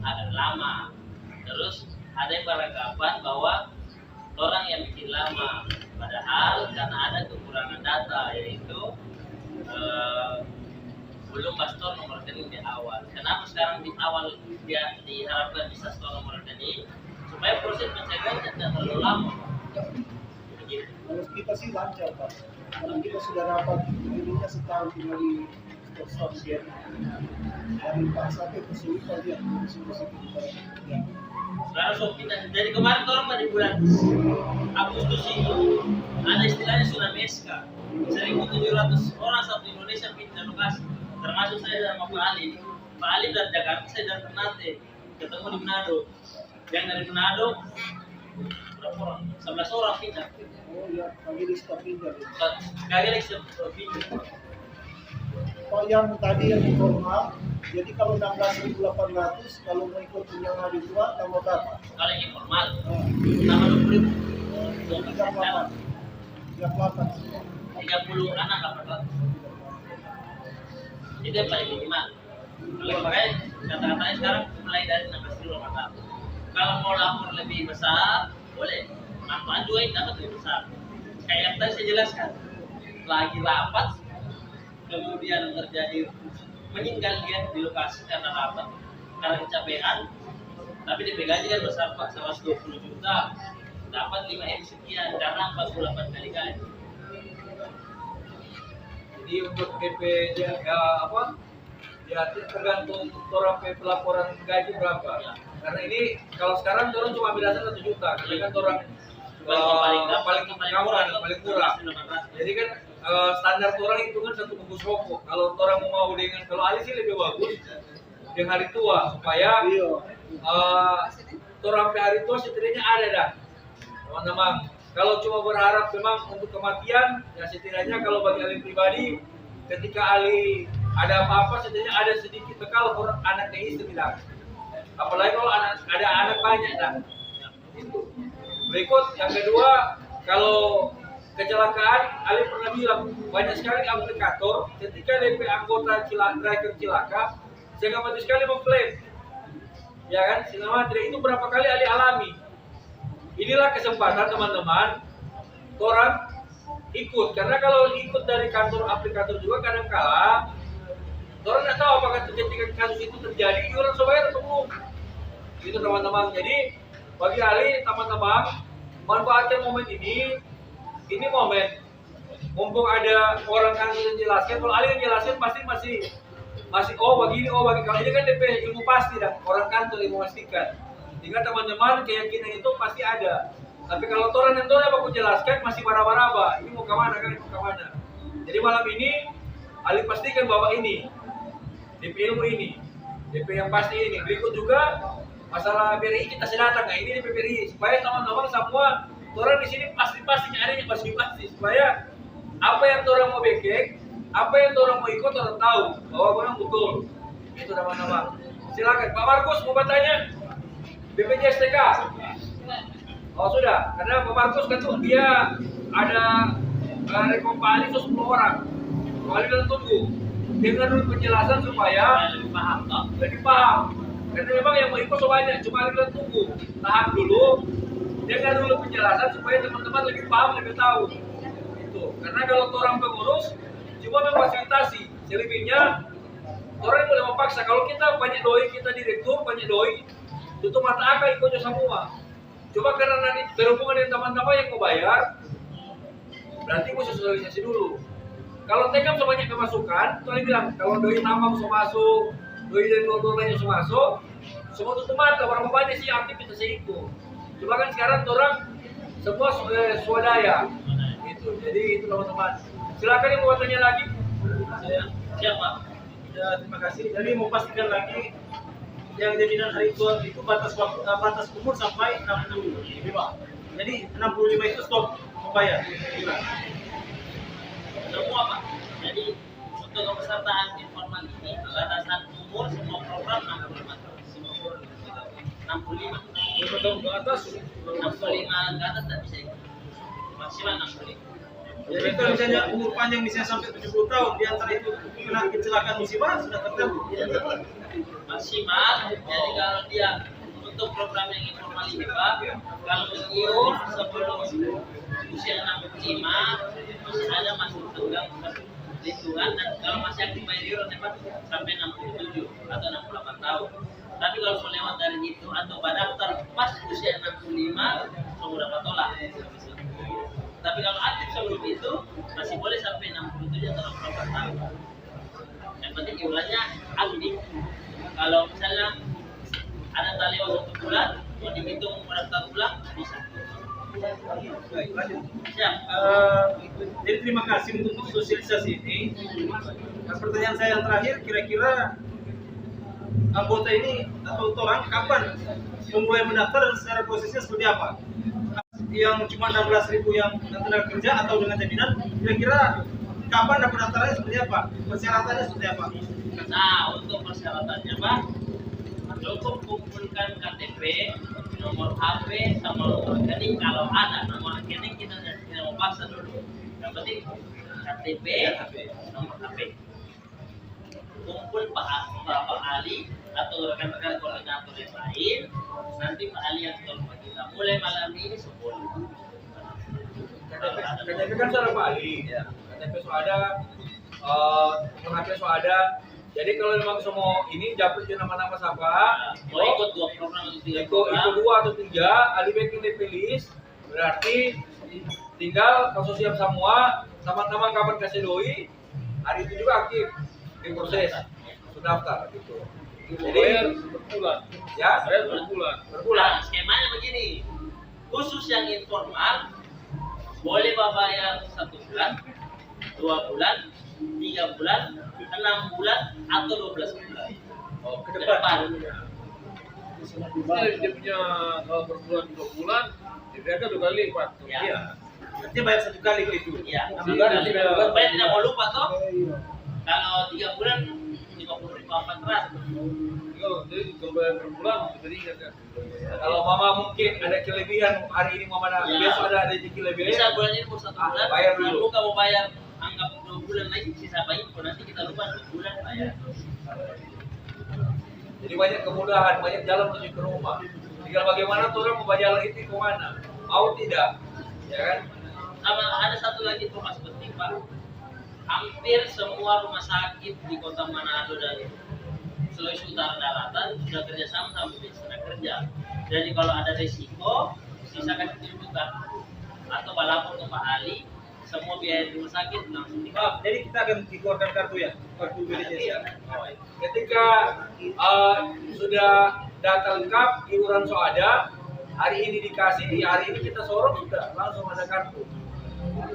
agak lama. Terus ada yang beranggapan bahwa orang yang bikin lama, padahal karena ada kekurangan data yaitu belum pastor nomor rekening di awal. Kenapa sekarang di awal dia diharapkan bisa store nomor rekening supaya proses pencairan tidak terlalu lama. Begitu. Kalau kita sih lancar Pak. Kalau kita sudah dapat dirinya setahun tinggal di store dia. Dari Pak sampai kesulitan dia sudah kita. Sekarang pindah. Jadi kemarin orang pada bulan Agustus itu ada istilahnya tsunami SK. 1.700 orang satu Indonesia pindah lokasi. Termasuk saya sama Pak Ali. Pak Ali dari Jakarta, saya dari Ternate. Ketemu di Manado. Yang dari Manado berapa orang? 11 orang pindah. Oh iya, pagi di stop pindah. Sekali lagi saya pindah. Pak yang tadi yang informal, jadi kalau 16.800 kalau mau ikut yang hari tua tambah berapa? Kalau informal, Nah, sama 20.000. 38. 30 anak dapat. Itu yang paling minimal. Oleh makanya kata-katanya sekarang mulai dari 16.800. Kalau mau lapor lebih besar, boleh. Manfaat juga yang dapat lebih besar. Kayak yang tadi saya jelaskan, lagi rapat, kemudian terjadi meninggal dia di lokasi karena rapat, karena kecapean, tapi DP gaji kan besar Pak, 120 juta, dapat 5M sekian karena 48 kali gaji. Jadi untuk DP ya apa? Ya tergantung orang pelaporan gaji berapa. Ya. Karena ini kalau sekarang orang cuma berdasar 1 juta, karena kan orang Paling murah. Jadi kan standar orang itu kan satu bungkus rokok. Kalau orang mau dengan kalau Ali sih lebih bagus di hari tua supaya orang sampai hari tua setidaknya ada dah teman-teman. Kalau cuma berharap memang untuk kematian, ya setidaknya kalau bagi Ali pribadi, ketika Ali ada apa-apa setidaknya ada sedikit bekal untuk anaknya istri tidak. Apalagi kalau ada anak banyak dah. Itu. Berikut yang kedua, kalau kecelakaan, Ali pernah bilang banyak sekali aplikator ketika DP anggota driver cilaka, sehingga banyak sekali mengklaim, ya kan? Selama itu berapa kali Ali alami. Inilah kesempatan teman-teman, orang ikut, karena kalau ikut dari kantor aplikator juga kadang-kala, orang tidak tahu apakah ketika kasus itu terjadi, orang sobayar atau belum. Itu teman-teman. Jadi bagi Ali, teman-teman, manfaatkan momen ini momen. Mumpung ada orang kan yang jelaskan, kalau Ali yang jelaskan pasti masih begini, bagi kalau ini kan DP ilmu pasti dah, orang kantor yang memastikan. Sehingga teman-teman keyakinan itu pasti ada. Tapi kalau orang yang aku jelaskan masih baraba-baraba, ini mau kemana kan, mau kemana. Jadi malam ini Ali pastikan bahwa ini DP ilmu ini, DP yang pasti ini. Berikut juga masalah BRI kita sedang nggak ini di BRI supaya teman-teman semua orang di sini pasti nyarinya pasti supaya apa yang orang mau bekek, apa yang orang mau ikut orang tahu bahwa orang betul. Itu teman-teman. Silakan Pak Markus mau bertanya. BPJS TK. Oh sudah, karena Pak Markus kan tuh dia ada rekompali 10 orang. Kali dan tunggu. Dengan dulu penjelasan supaya lebih paham. Karena memang yang mau ikut banyak, cuma kita tunggu, tahan dulu, dengar dulu penjelasan supaya teman-teman lebih paham, lebih tahu. Itu. Karena kalau orang pengurus cuma memfasilitasi, selebihnya orang boleh memaksa. Kalau kita banyak doi, kita direktur banyak doi, tutup mata akal ikutnya semua. Coba karena nanti berhubungan dengan teman-teman yang mau bayar, berarti mesti sosialisasi dulu. Kalau tekam sebanyak kemasukan, tuh bilang kalau doi nama mau masuk, doi dan dua-duanya mau masuk, semua tutup mata. Berapa banyak sih aktivitas itu? Coba kan sekarang orang semua swadaya, gitu. Jadi itu teman-teman. Silakan yang mau tanya lagi. Siapa? Ya, terima kasih. Jadi mau pastikan lagi yang jaminan hari tua itu batas umur sampai 65. Jadi 65 itu stop membayar. Semua Pak. Jadi untuk kepesertaan informal ini batasan umur semua program 65 tahun. 65. Tahun ke atas 65 ke atas tidak bisa ikut. Maksimal 65. Jadi kalau misalnya umur panjang misalnya sampai 70 tahun di antara itu kena kecelakaan musibah sudah tertentu. Maksimal. Jadi kalau dia untuk program yang informal ini Pak, kalau pensiun sebelum usia 65 masih ada masuk tenggang lingkungan, dan kalau masih aktif bayar Pak sampai 67 atau 68 tahun. Tapi kalau melewat dari itu atau pada daftar pas usia 65 semua dapat tolak. Tapi kalau aktif sebelum itu masih boleh sampai 67 atau 68 tahun. Yang penting iurannya aktif. Kalau misalnya ada tali 1 bulan, mau dihitung mendaftar ulang bisa. Baik, lanjut. Siap. Jadi terima kasih untuk sosialisasi ini. Nah, pertanyaan saya yang terakhir, kira-kira anggota ini atau orang kapan memulai mendaftar dan secara prosesnya seperti apa? Yang cuma 16.000 yang tenaga kerja atau dengan jaminan, kira-kira kapan dapat daftarnya seperti apa? Persyaratannya seperti apa? Nah, untuk persyaratannya Pak, cukup kumpulkan KTP, nomor HP, sama nomor rekening. Kalau ada nomor rekening kita tidak mau paksa dulu. Yang penting KTP, nomor HP. Kumpul Pak Ali atau rekan-rekan koordinator yang lain. Nanti Pak Ali yang tolong kita. Mulai malam ini 10. KTP kan sudah Pak Ali, KTP sudah ada, nomor HP sudah ada. Jadi kalau memang semua ini japri nama-nama siapa, Mau ikut 2 program atau 3 ikut program. 2 atau 3, Ali baking dipilih, berarti tinggal kalau siap semua, teman-teman kapan kasih doi, hari itu juga aktif diproses, sudah daftar gitu. bayar Jadi berbulan. ya Bayar berbulan. Nah, skemanya begini. Khusus yang informal boleh bayar 1 bulan, 2 bulan, 3 bulan, 6 bulan, atau 12 bulan. Oh, ke Ke depan. depan. Dia punya kalau berbulan 2 bulan, dia kan 2 kali lipat. Ya. Iya. Nanti bayar 1 kali ke itu. Iya. Nanti Supaya tidak mau lupa toh. Kalau 3 bulan 50.000 apa teras. Jadi kalau bayar per bulan, jadi ingat kan. kalau mama mungkin ada kelebihan hari ini mama ada, Ya. besok ada rezeki lebih. Bisa bulan ini baru 1 bulan. bayar dulu. Lalu kamu bayar anggap 2 bulan lagi sisa bayi. Nanti kita lupa 2 bulan bayar. Jadi banyak kemudahan, banyak jalan menuju ke rumah. Tinggal bagaimana tuh orang mau jalan itu ke mana? Mau tidak? Ya kan? Sama ada satu lagi informasi penting Pak. Hampir semua rumah sakit di Kota Manado dan Sulawesi Utara Daratan sudah kerjasama sama BPJS Tenaga. Jadi kalau ada resiko, bisa kasih tunjukkan atau lapor ke Pak Ali, semua biaya di rumah sakit langsung Maaf, jadi kita akan dikeluarkan kartu ya, kartu BPJS. Iya. Ketika sudah data lengkap, iuran so ada, hari ini dikasih, ya hari ini kita sorong sudah langsung ada kartu,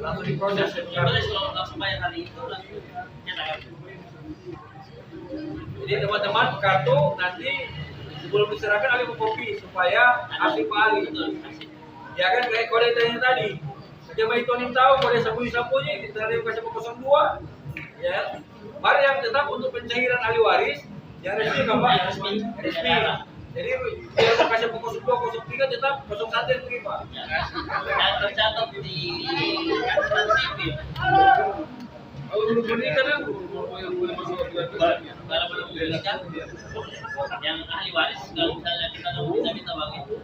langsung diproses. Boleh kalau langsung bayar hari itu langsung cetak kartu. Jadi teman-teman kartu nanti sebelum diserahkan ada kopi supaya asli Pak Ali. Betul, kasih. Ya kan kayak kode tanya tadi. Coba itu nih tahu kode sapu-sapunya kita ada kasih 02. Ya. Mari yang tetap untuk pencairan ahli waris yang resmi kan Pak? Yang resmi. Resmi. Jadi dia mau kasih 02, 03 tetap 01 yang terima. Dan tercatat di catatan sipil. Kalau belum menikah kan, boleh masuk ke bulan. Kalau belum menikah, yang ahli waris kalau misalnya kita nggak minta bang itu.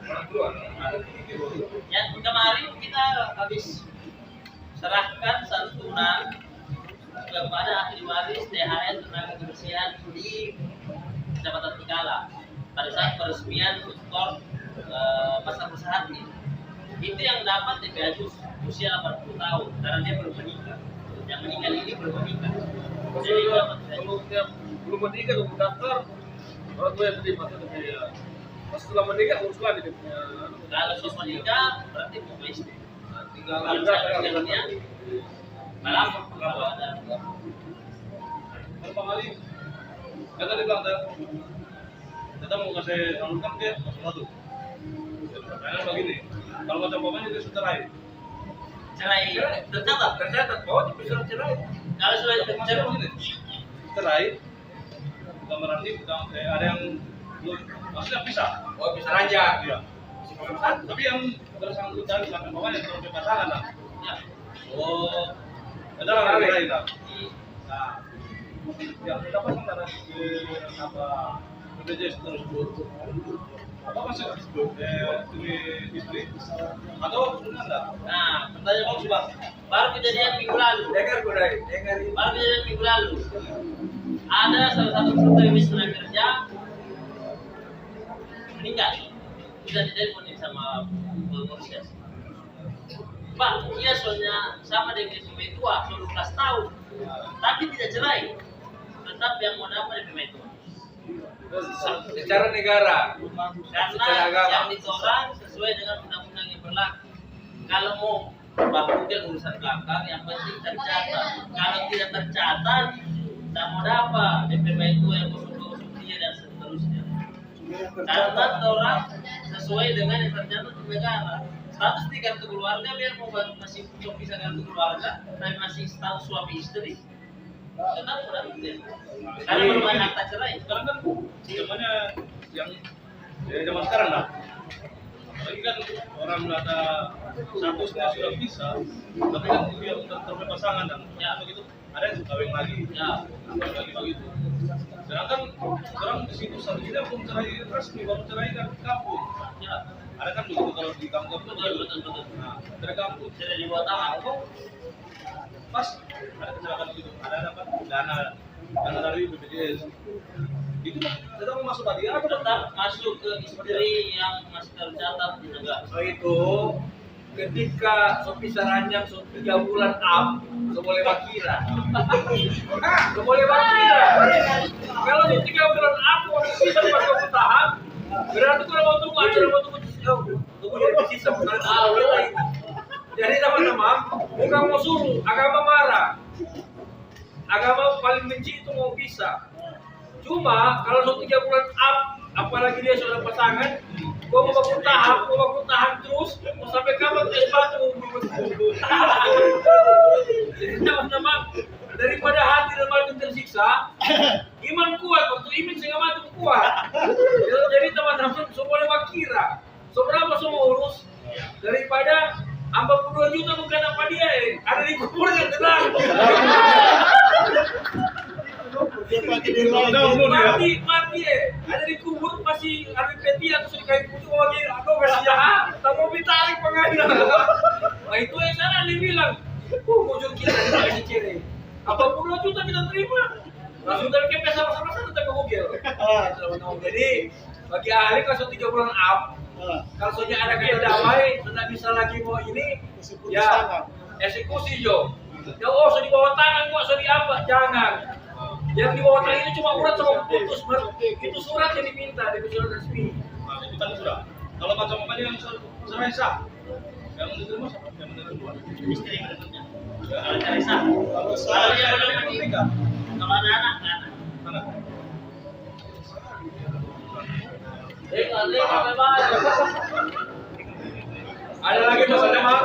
Yang kemarin kita habis serahkan santunan kepada ahli waris THR tenaga kebersihan di Kecamatan Tikala. pada saat peresmian sektor pasar Besarhati itu yang dapat DP Ajus usia 80 tahun karena dia belum menikah. Yang meninggal ini belum menikah. Jadi dapat Kalau dia belum menikah belum daftar, orang tua yang terima itu dia. Pas setelah menikah urus lagi dia punya. kalau sudah menikah berarti mau istri. Tinggal Kalau ada misalnya malam kalau ada Bang Ali, kan tadi bilang kita mau kasih salurkan dia satu. Karena begini, kalau macam pemain itu cerai. cerai tercatat. Oh, bisa cerai. Kalau sudah Macam cerai begini, cerai, bukan berarti ada yang maksudnya pisah. Oh, bisa ranjang. Iya. Tapi yang bersangkutan sama pemain yang terus pasangan lah. ya, Oh, ada lah cerai lah. Nah, yang dapat antara apa BPJS tersebut apa masih ini istri atau sudah enggak? nah pertanyaan Oh sudah. baru kejadian minggu lalu. Dengar Budai, dengar ini. Baru kejadian minggu lalu. Ada salah satu peserta mitra kerja meninggal. Kita ditelepon sama pengurus. Pak, iya soalnya sama dengan DP tua, 12 tahun, tapi tidak cerai. Tetap yang mau dapat DP tua. Secara negara. Karena Secara agama. yang ditorang sesuai dengan undang-undang yang berlaku. Kalau mau bakunya urusan belakang, yang penting tercatat. Kalau tidak tercatat, tidak mau dapat DP itu yang usut dia dan seterusnya. Karena orang sesuai dengan yang tercatat di negara. Status di kartu keluarga biar mau masih bisa kartu keluarga, tapi masih status suami istri. Tetap udah karena belum ada akta cerai. Sekarang kan zamannya yang zaman sekarang lah. Apalagi kan orang ada statusnya sudah bisa, tapi kan dia udah terpasangan dan ya begitu ada yang kawin lagi, Ya, lagi begitu. Sedangkan orang di situ seharusnya belum cerai resmi, baru cerai dari kampung. ya, Ada kan begitu kalau di kampung betul. Nah, dari kampung Sudah di bawah tangan. pas ada kecelakaan gitu, ada dapat dana dari BPJS. Itu tetap masuk tadi apa Tetap masuk ke istri yang masih tercatat di negara. So itu ketika Sopi Saranjang 3 bulan up, so boleh bakira. So boleh bakira. Kalau 3 bulan up, bisa masuk ke tahap. Berarti kalau mau tunggu aja, mau tunggu jadi sisa bukan kita ini. Jadi teman-teman, bukan mau suruh, agama marah. Agama paling benci itu mau pisah. Cuma kalau 3 bulan up, apalagi dia sudah pasangan, gua mau baku tahan terus, mau sampai kapan tuh es batu. Jadi teman-teman, daripada hati dan batin tersiksa, iman kuat, waktu iman sehingga mati kuat. Jadi teman-teman, semua boleh bakira. Seberapa semua urus, daripada 42 juta bukan apa dia, ada di kuburnya tenang. Mati ada di kubur masih ada peti atau sudah kayak putih lagi atau bersiap tak mau ditarik pengadilan. Nah itu yang sana dibilang muncul kita di ciri 80 juta kita terima langsung dari KPS sama-sama tetap kehugil. Jadi bagi ahli kalau 3 bulan up kalau soalnya ada kata damai tidak bisa lagi mau ini ya eksekusi jo ya so di bawah tangan kok so di apa jangan. Yang di bawah tangan ini cuma urat sama putus, itu surat yang diminta dari surat resmi. Nah, itu kan sudah. Kalau macam apa yang cerai sah, yang diterima siapa? Yang menerima Istri menentunya. Kalau cerai sah. Kalau Kalau dia yang belum menikah, Kalau ada anak, anak. anak. Ada lagi teman-teman.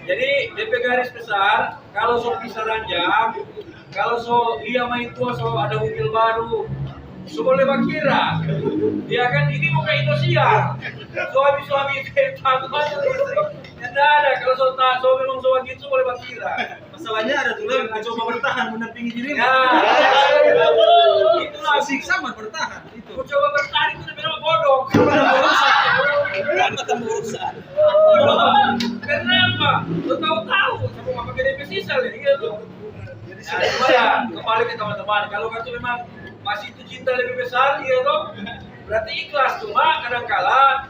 Jadi DP garis besar, kalau so bisa ranjang, kalau so dia main tua so ada mobil baru, so boleh bakira. Dia kan ini bukan Indonesia. Suami-suami itu tanggungan tidak ada. Kalau so memang so gitu boleh bakira. Masalahnya ada tulang mencoba bertahan mendampingi dirimu. Ya, itulah Siksa mah bertahan itu. coba bertahan itu memang bodoh. Kenapa? Lo tahu-tahu sama pakai DP sisa gitu. Nah, ya, kembali ke teman-teman. Kalau kartu memang masih itu cinta lebih besar, ya toh. berarti ikhlas. Cuma kadangkala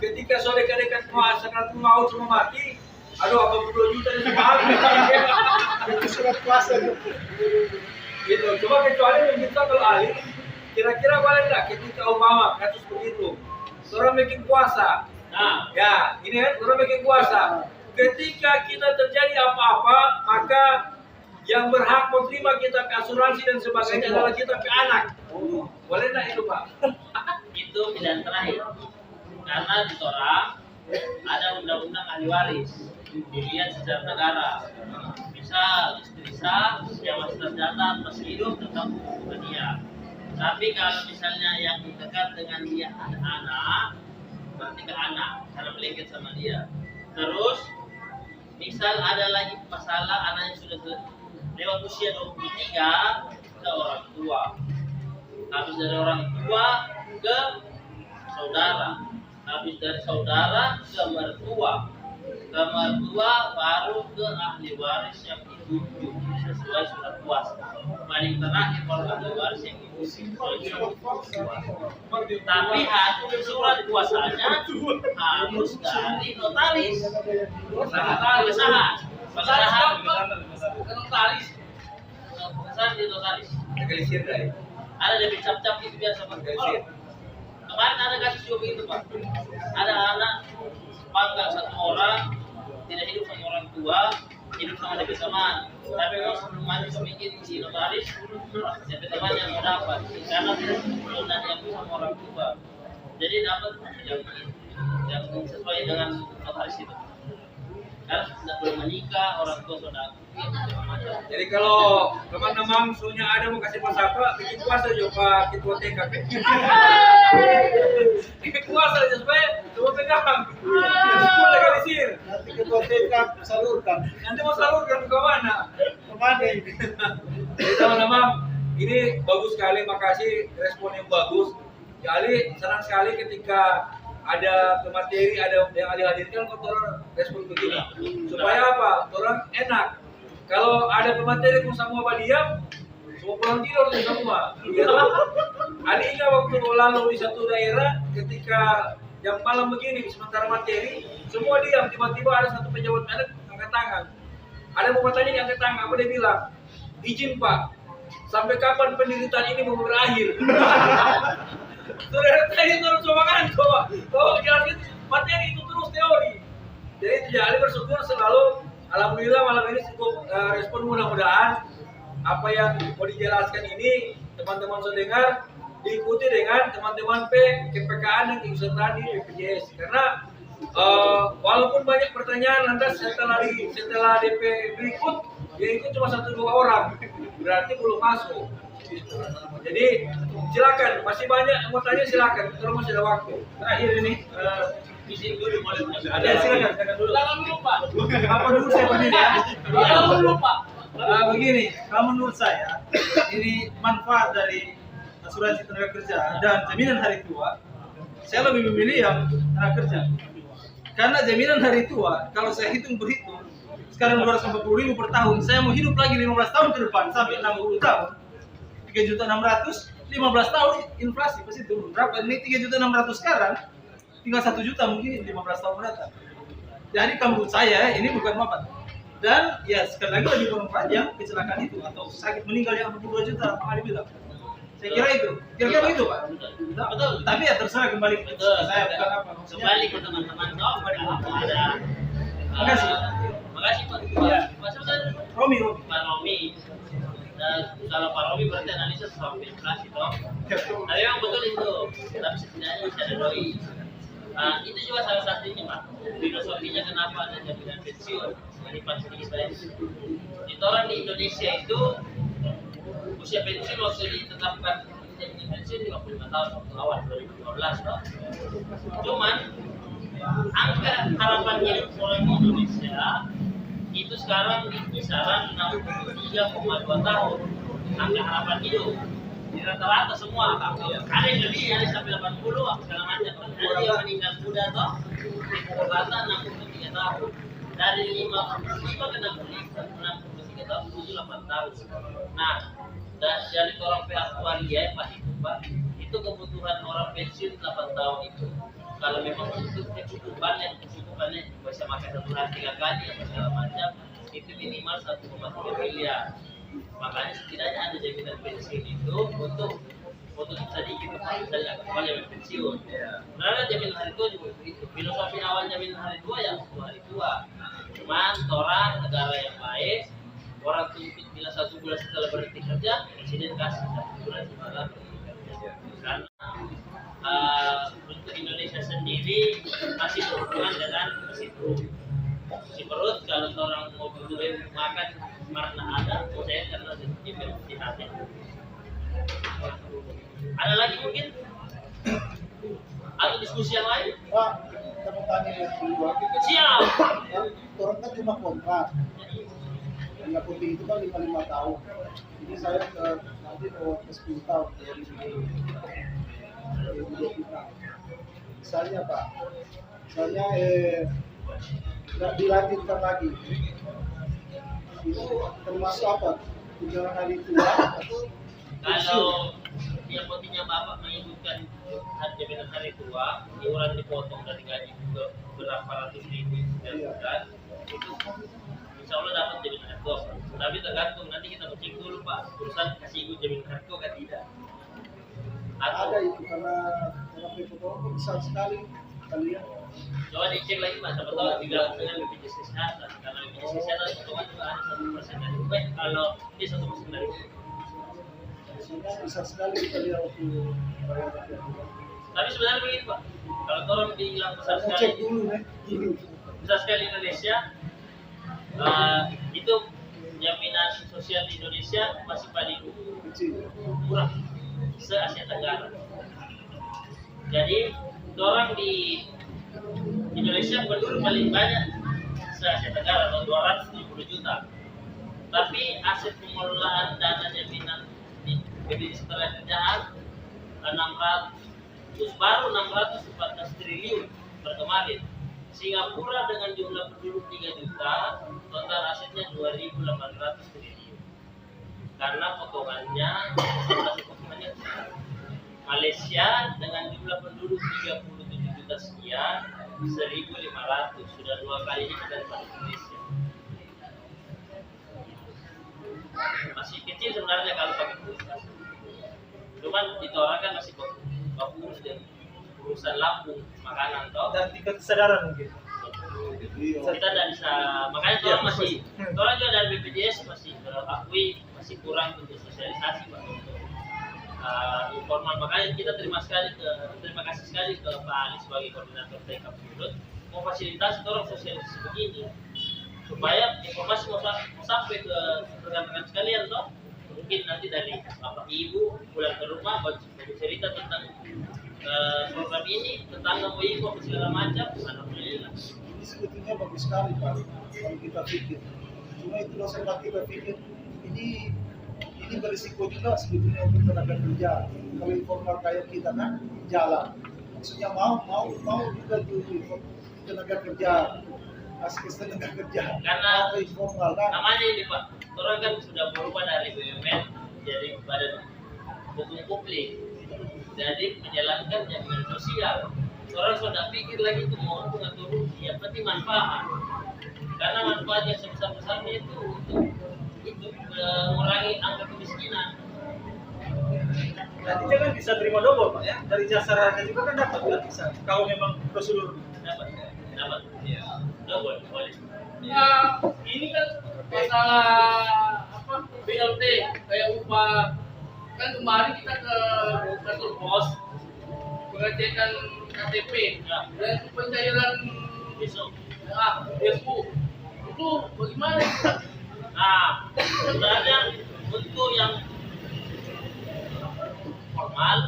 ketika so dekat-dekat sakaratul maut semua mati, aduh apa 2 juta ini semua habis. Itu surat kuasa. Gitu. Coba kecuali meminta kalau ahli, kira-kira boleh nggak ketika umpama kasus begitu, orang bikin puasa. Nah, Ya, ini kan orang bikin puasa. Ketika kita terjadi apa-apa, maka yang berhak menerima kita ke asuransi dan sebagainya adalah kita ke anak. Boleh nggak itu, Pak? itu pilihan terakhir. Karena di orang ada undang-undang ahli waris dilihat secara negara. Misal istri sah yang masih tercatat masih hidup tetap ke dia. Tapi kalau misalnya yang dekat dengan dia ada anak, berarti ke anak karena melekat sama dia. Terus misal ada lagi masalah anaknya sudah lewat usia 23 ke orang tua. Habis dari orang tua ke saudara. Habis dari saudara ke mertua. Ke mertua baru ke ahli waris yang ditunjuk sesuai surat kuasa. Paling terakhir kalau ahli waris yang ditunjuk sesuai surat kuasa. Tapi surat kuasanya harus dari notaris. Pengesahan. Notaris. Pengesahan di notaris. Legalisir dari. Ada dari cap-cap itu biasa Legalisir. Kemarin ada kasus juga begitu Pak. Ada anak bangga satu orang tidak hidup sama orang tua, hidup sama DP teman. Tapi kalau sebelum mati bikin di notaris, DP teman yang mau dapat karena belum dan diambil sama orang tua. Jadi dapat yang sesuai dengan notaris itu. Karena sudah belum menikah, orang tua sudah Jadi kalau teman-teman sunya ada mau kasih pasapa, bikin puasa juga ketua TKP. Bikin puasa aja supaya coba pegang. Semua legalisir. Nanti ketua TK salurkan. Nanti mau salurkan ke mana? Kemana ini? Jadi teman-teman, ini bagus sekali, makasih respon yang bagus. Jadi senang sekali ketika ada pemateri, ada yang dihadirkan kok orang respon begini. Supaya apa? Orang enak. Kalau ada pemateri pun semua diam, semua pulang tidur tuh semua. Gitu. Ada ingat waktu lalu di satu daerah ketika jam malam begini sementara materi, semua diam. Tiba-tiba ada satu pejabat anak angkat tangan. Ada yang mau bertanya yang angkat tangan, apa dia bilang? Izin Pak, sampai kapan penderitaan ini mau berakhir? Saudara tadi terus coba. Oh, jelas itu materi itu terus teori. Jadi jadi bersyukur selalu. Alhamdulillah malam ini cukup respon, mudah-mudahan apa yang mau dijelaskan ini teman-teman sudah dengar diikuti dengan teman-teman KPKAN yang ikut di BPJS. Karena walaupun banyak pertanyaan lantas setelah DP berikut yang ikut cuma 1-2 orang, berarti belum masuk. Jadi silakan, masih banyak yang mau tanya silakan, kalau masih ada waktu. Terakhir ini Isi dulu boleh. ada silakan dulu. Jangan dulu Pak. Apa dulu saya berdiri ya? Jangan dulu Pak. Begini, kalau menurut saya ini manfaat dari asuransi tenaga kerja dan jaminan hari tua, saya lebih memilih yang tenaga kerja. Karena jaminan hari tua, kalau saya berhitung, sekarang 240.000 per tahun, saya mau hidup lagi 15 tahun ke depan sampai 60 tahun, 3.600.000, 15 tahun inflasi pasti turun. Berapa? Ini 3.600.000 sekarang, tinggal 1 juta mungkin 15 tahun mendatang. Jadi kalau menurut saya ini bukan manfaat. Dan ya sekali lagi lebih bermanfaat yang kecelakaan itu atau sakit meninggal yang 42 juta Pak Ali bilang. Saya kira itu. Kira-kira begitu Pak. Betul. Tapi ya terserah kembali ke Betul. saya bukan apa maksudnya. Kembali ke teman-teman dong. Ada. Makasih. Makasih Pak. Iya. Pak siapa tadi? Romi. Pak Romi. Dan kalau Pak Romi berarti analisa sampai inflasi dong. Tapi memang betul itu. Tapi setidaknya bisa ada doi. Itu juga salah satunya Pak. Filosofinya kenapa ada jaminan pensiun dari fasilitas kita ini. Itu orang di Indonesia itu usia pensiun waktu ditetapkan jaminan pensiun 55 tahun waktu awal 2015 toh. Cuman angka harapan hidup orang Indonesia itu sekarang di kisaran 63,2 tahun angka harapan hidup. Di rata-rata semua ada yang lebih, ada sampai 80 segala macam. Ada yang meninggal muda toh rata 63 tahun dari 55 ke 63 tahun 78 tahun. Nah dari orang pihak keluarga Pak itu untuk kebutuhan orang pensiun 8 tahun itu, kalau memang untuk kecukupannya bisa makan 1 hari 3 kali atau segala macam, itu minimal 1,3 miliar. Makanya setidaknya ada jaminan pensiun itu untuk bisa dikit misalnya kembali yang pensiun. Karena jaminan hari tua juga begitu. Filosofi awal jaminan hari tua yang untuk hari tua. Cuman orang negara yang baik, orang tuntut bila 1 bulan setelah berhenti kerja, presiden kasih 1 bulan setelah berhenti kerja. Karena untuk Indonesia sendiri masih berhubungan dengan si perut. Kalau orang mau butuh makan karena ada, saya karena di hati. Ada lagi mungkin? Atau diskusi yang lain? Pak, kita mau tanya yang kedua. Siap. Orang kan cuma kontrak. Yang putih itu kan 5 tahun. Jadi saya nanti mau ke 10 tahun. 2025. Misalnya Pak, misalnya nggak dilanjutkan lagi. Itu termasuk apa? Tunjangan hari tua atau kalau yang pentingnya Bapak mengikutkan jaminan hari tua, iuran dipotong dari gaji ke berapa ratus ribu setiap bulan, itu insya Allah dapat jaminan hari tua. Tapi tergantung nanti kita cek dulu Pak, perusahaan kasih ibu jaminan hari tua kan tidak? ada itu karena PPKM besar sekali kalian. Coba dicek lagi Pak, siapa tahu juga dengan BPJS Kesehatan. Karena BPJS Kesehatan potongan juga ada 1% dari UP, kalau dia 1% dari UP. Sehingga besar sekali kita lihat waktu bayar. Tapi sebenarnya begini Pak, kalau orang bilang besar Cek sekali, dulu dulu. besar sekali Indonesia, itu jaminan sosial di Indonesia masih paling Kecil. murah se Asia Tenggara. Jadi orang di Indonesia penduduk paling banyak se Asia Tenggara, atau 270 juta. Tapi aset pengelolaan dana jaminan di BPJS Ketenagakerjaan 614 triliun per kemarin. Singapura dengan jumlah penduduk 3 juta, total asetnya 2.800 triliun. Karena potongannya Malaysia dengan jumlah penduduk 37 juta sekian, 1.500, sudah 2 kali lipat daripada Indonesia. Masih kecil sebenarnya kalau pakai pusat. Cuman ditorakan masih bagus dan urusan lambung makanan toh. Dan tingkat kesadaran mungkin. Kita tidak bisa, makanya orang masih, orang juga dari BPJS masih berakui masih kurang untuk sosialisasi Pak, untuk informal. Makanya kita terima kasih sekali ke Pak Ali sebagai koordinator TK Sulut memfasilitasi orang sosialisasi begini supaya informasi mau sampai ke rekan-rekan sekalian toh. Mungkin nanti dari bapak ibu pulang ke rumah bercerita tentang program ini, tetangga mau ibu apa segala macam, alhamdulillah. Ini sebetulnya bagus sekali Pak kalau kita pikir. Cuma itu dosen kita pikir ini berisiko juga sebetulnya untuk tenaga kerja. Kalau informal kayak kita kan jalan. Maksudnya mau juga tuh tenaga kerja, aspek tenaga kerja. Karena informal kan. namanya ini Pak, orang kan sudah berubah dari BUMN jadi badan hukum publik. Jadi menjalankan jaminan sosial. Orang sudah pikir lagi itu mau untung atau rugi, yang penting manfaat. Karena manfaat yang sebesar-besarnya itu untuk mengurangi angka kemiskinan. Nanti jangan bisa terima double Pak ya. Dari jasa raja juga kan dapat kan bisa. Kalau memang prosedur Dapat. Double boleh. Nah, ini kan masalah apa BLT kayak upah. Kan kemarin kita ke kantor pos pengecekan KTP dan pencairan Besok. Facebook itu bagaimana? Nah, sebenarnya untuk yang formal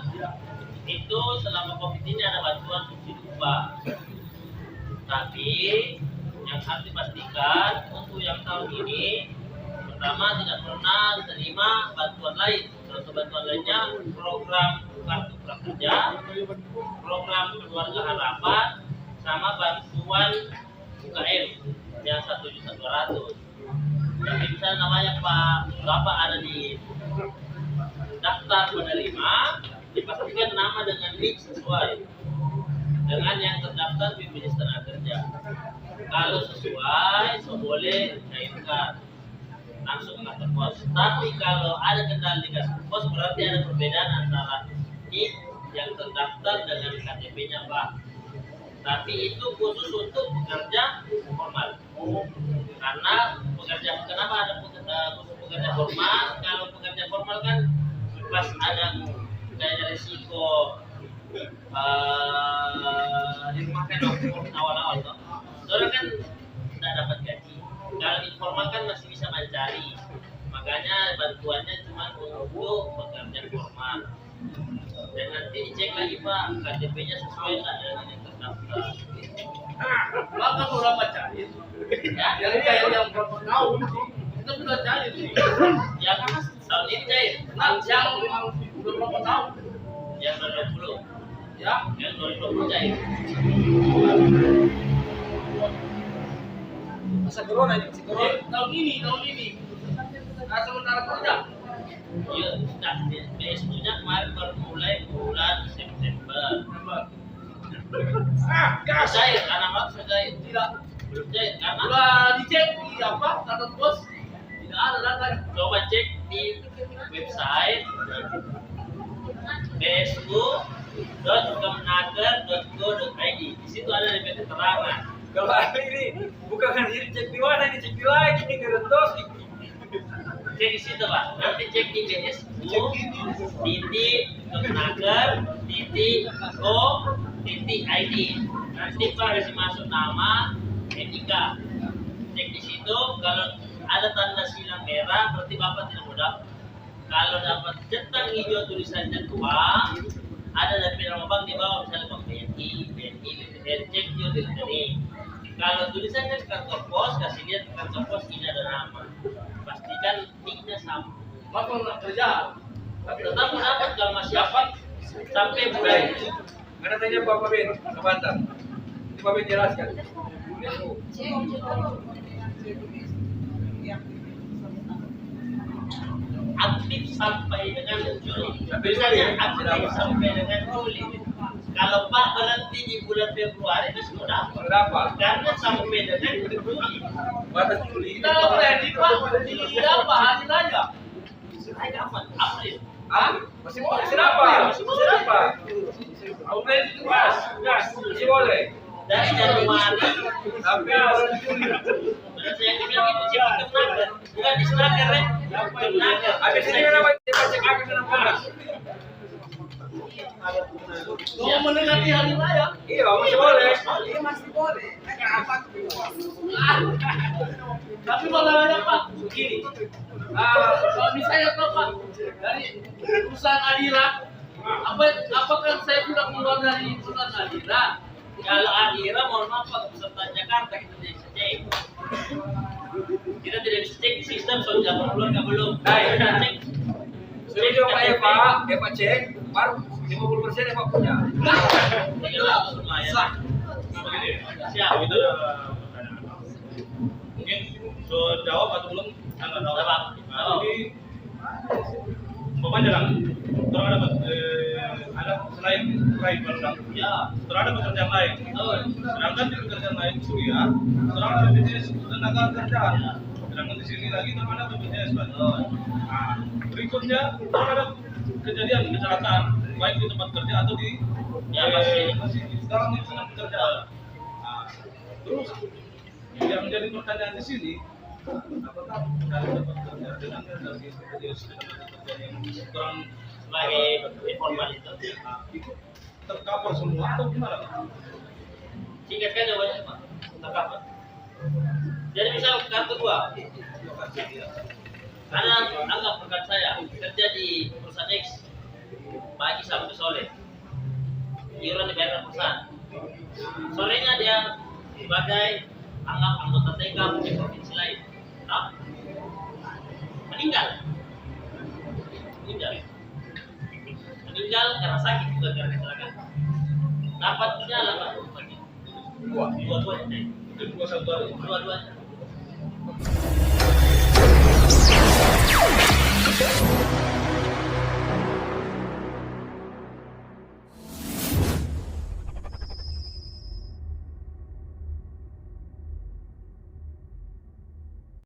itu selama COVID ini ada bantuan subsidi upah. Tapi yang harus dipastikan untuk yang tahun ini pertama tidak pernah menerima bantuan lain. Contoh bantuan lainnya program kartu prakerja, program keluarga harapan, sama bantuan UKM yang 1.200.000. Tapi misalnya namanya Pak Bapak ada di daftar penerima, dipastikan nama dengan NIK sesuai dengan yang terdaftar BPJS Tenagakerja. Kalau sesuai, boleh cairkan langsung ke kantor pos. Tapi kalau ada kendala di kantor pos, berarti ada perbedaan antara NIK yang terdaftar dengan KTP-nya, Pak. Tapi itu khusus untuk pekerja formal. Karena kenapa ada khusus pekerja formal? Kalau pekerja formal kan pas ada kayak risiko dirumahkan awal-awal tuh. Orang kan tidak dapat gaji. Kalau informal kan masih bisa mencari. Makanya bantuannya cuma untuk pekerja formal. Dan nanti dicek lagi Pak, KTP-nya sesuai nggak dengan yang terdaftar. Maka berapa cair? Ya, Jadi cair yang berapa tahun itu sudah cair sih. yang tahun ini cair. Nah, yang berapa tahun? Yang 2020, Ya, yang 2020 cair. Masa corona ini, masih corona. tahun ini. Nah, sementara kerja. Iya, nah, BSU-nya kemarin baru mulai bulan September. Gas. Cair, anak sudah cair. Tidak. Belum cair karena Sudah dicek di apa? Kantor pos tidak ada data. coba cek di website bsu.kemenaker.go.id. Di situ ada DP keterangan. Kalau ada ini bukan diri cek di mana ini, cek di lagi nih gerendos. Cek di situ Pak. Nanti cek di bsu.kemenaker.go.id. Nanti Pak kasih masuk nama NIK. Cek di situ. Kalau ada tanda silang merah berarti Bapak tidak mudah. Kalau dapat centang hijau tulisannya tua, ada dari nama bank di bawah misalnya Bank BNI, BPN, cek juga di sini. Kalau tulisannya di kantor pos, kasih lihat di kantor pos ini ada nama. Pastikan nicknya sama. Maka nggak kerja. Tetap mendapat kalau masih dapat sampai bulan ini. Mana tanya Bapak Ben, sebentar. Ini Bapak Ben jelaskan. Aktif sampai dengan Juli. Sampai Misalnya Juli, ya? aktif sampai dengan Juli. Kalau Pak berhenti di bulan Februari itu sudah dapat. Berapa? Karena sampai dengan Juli. Batas Juli. Kita ready Pak di apa hari raya? Saya kapan? April. Masih apa? Masih apa? April itu gas. Masih boleh. Dari Januari Sampai bulan Juli. saya bilang itu cek kemenaker, bukan di Senaker ya. Kemenaker. Habis ini kenapa kita cek apa kenapa? Mau mendekati hari raya? Iya, masih boleh. Tapi masalahnya Pak, begini. Kalau misalnya Pak dari perusahaan Adira, apakah saya sudah keluar dari perusahaan Adira? Kalau Adira mohon maaf Pak, peserta Jakarta kita tidak bisa cek. Kita tidak bisa cek di sistem sudah keluar nggak belum. Kita cek. Sudah coba ya Pak, Pak cek, baru 50% Pak punya. Semua ya. Siap. Itu mungkin sudah jawab atau belum? Anda jawab. Jawab. Nah, ini umpamanya kan, terhadap ada selain raih barang, Ya. terhadap pekerjaan lain. Sedangkan di pekerjaan lain Surya, terhadap BPJS tenaga kerjaan. Sedangkan di sini lagi terhadap BPJS Bantuan. Nah, berikutnya terhadap kejadian kecelakaan baik di tempat kerja atau di masih dalam lingkungan pekerjaan. Nah, terus yang menjadi pertanyaan di sini, apakah dari tempat kerja dengan dari BPJS tenaga kerja yang kurang Sebagai informal itu. itu tercover semua atau gimana Pak? Singkat saja banyak Pak. Tercover. Jadi misal kartu gua, ada anggap rekan saya kerja di perusahaan X pagi sampai sore, iuran dibayar perusahaan. Sorenya dia sebagai anggap anggota TK di provinsi lain, meninggal karena sakit juga karena kecelakaan. Dapatnya 8 Dua. dua-duanya. Itu dua satu hari. Dua-duanya.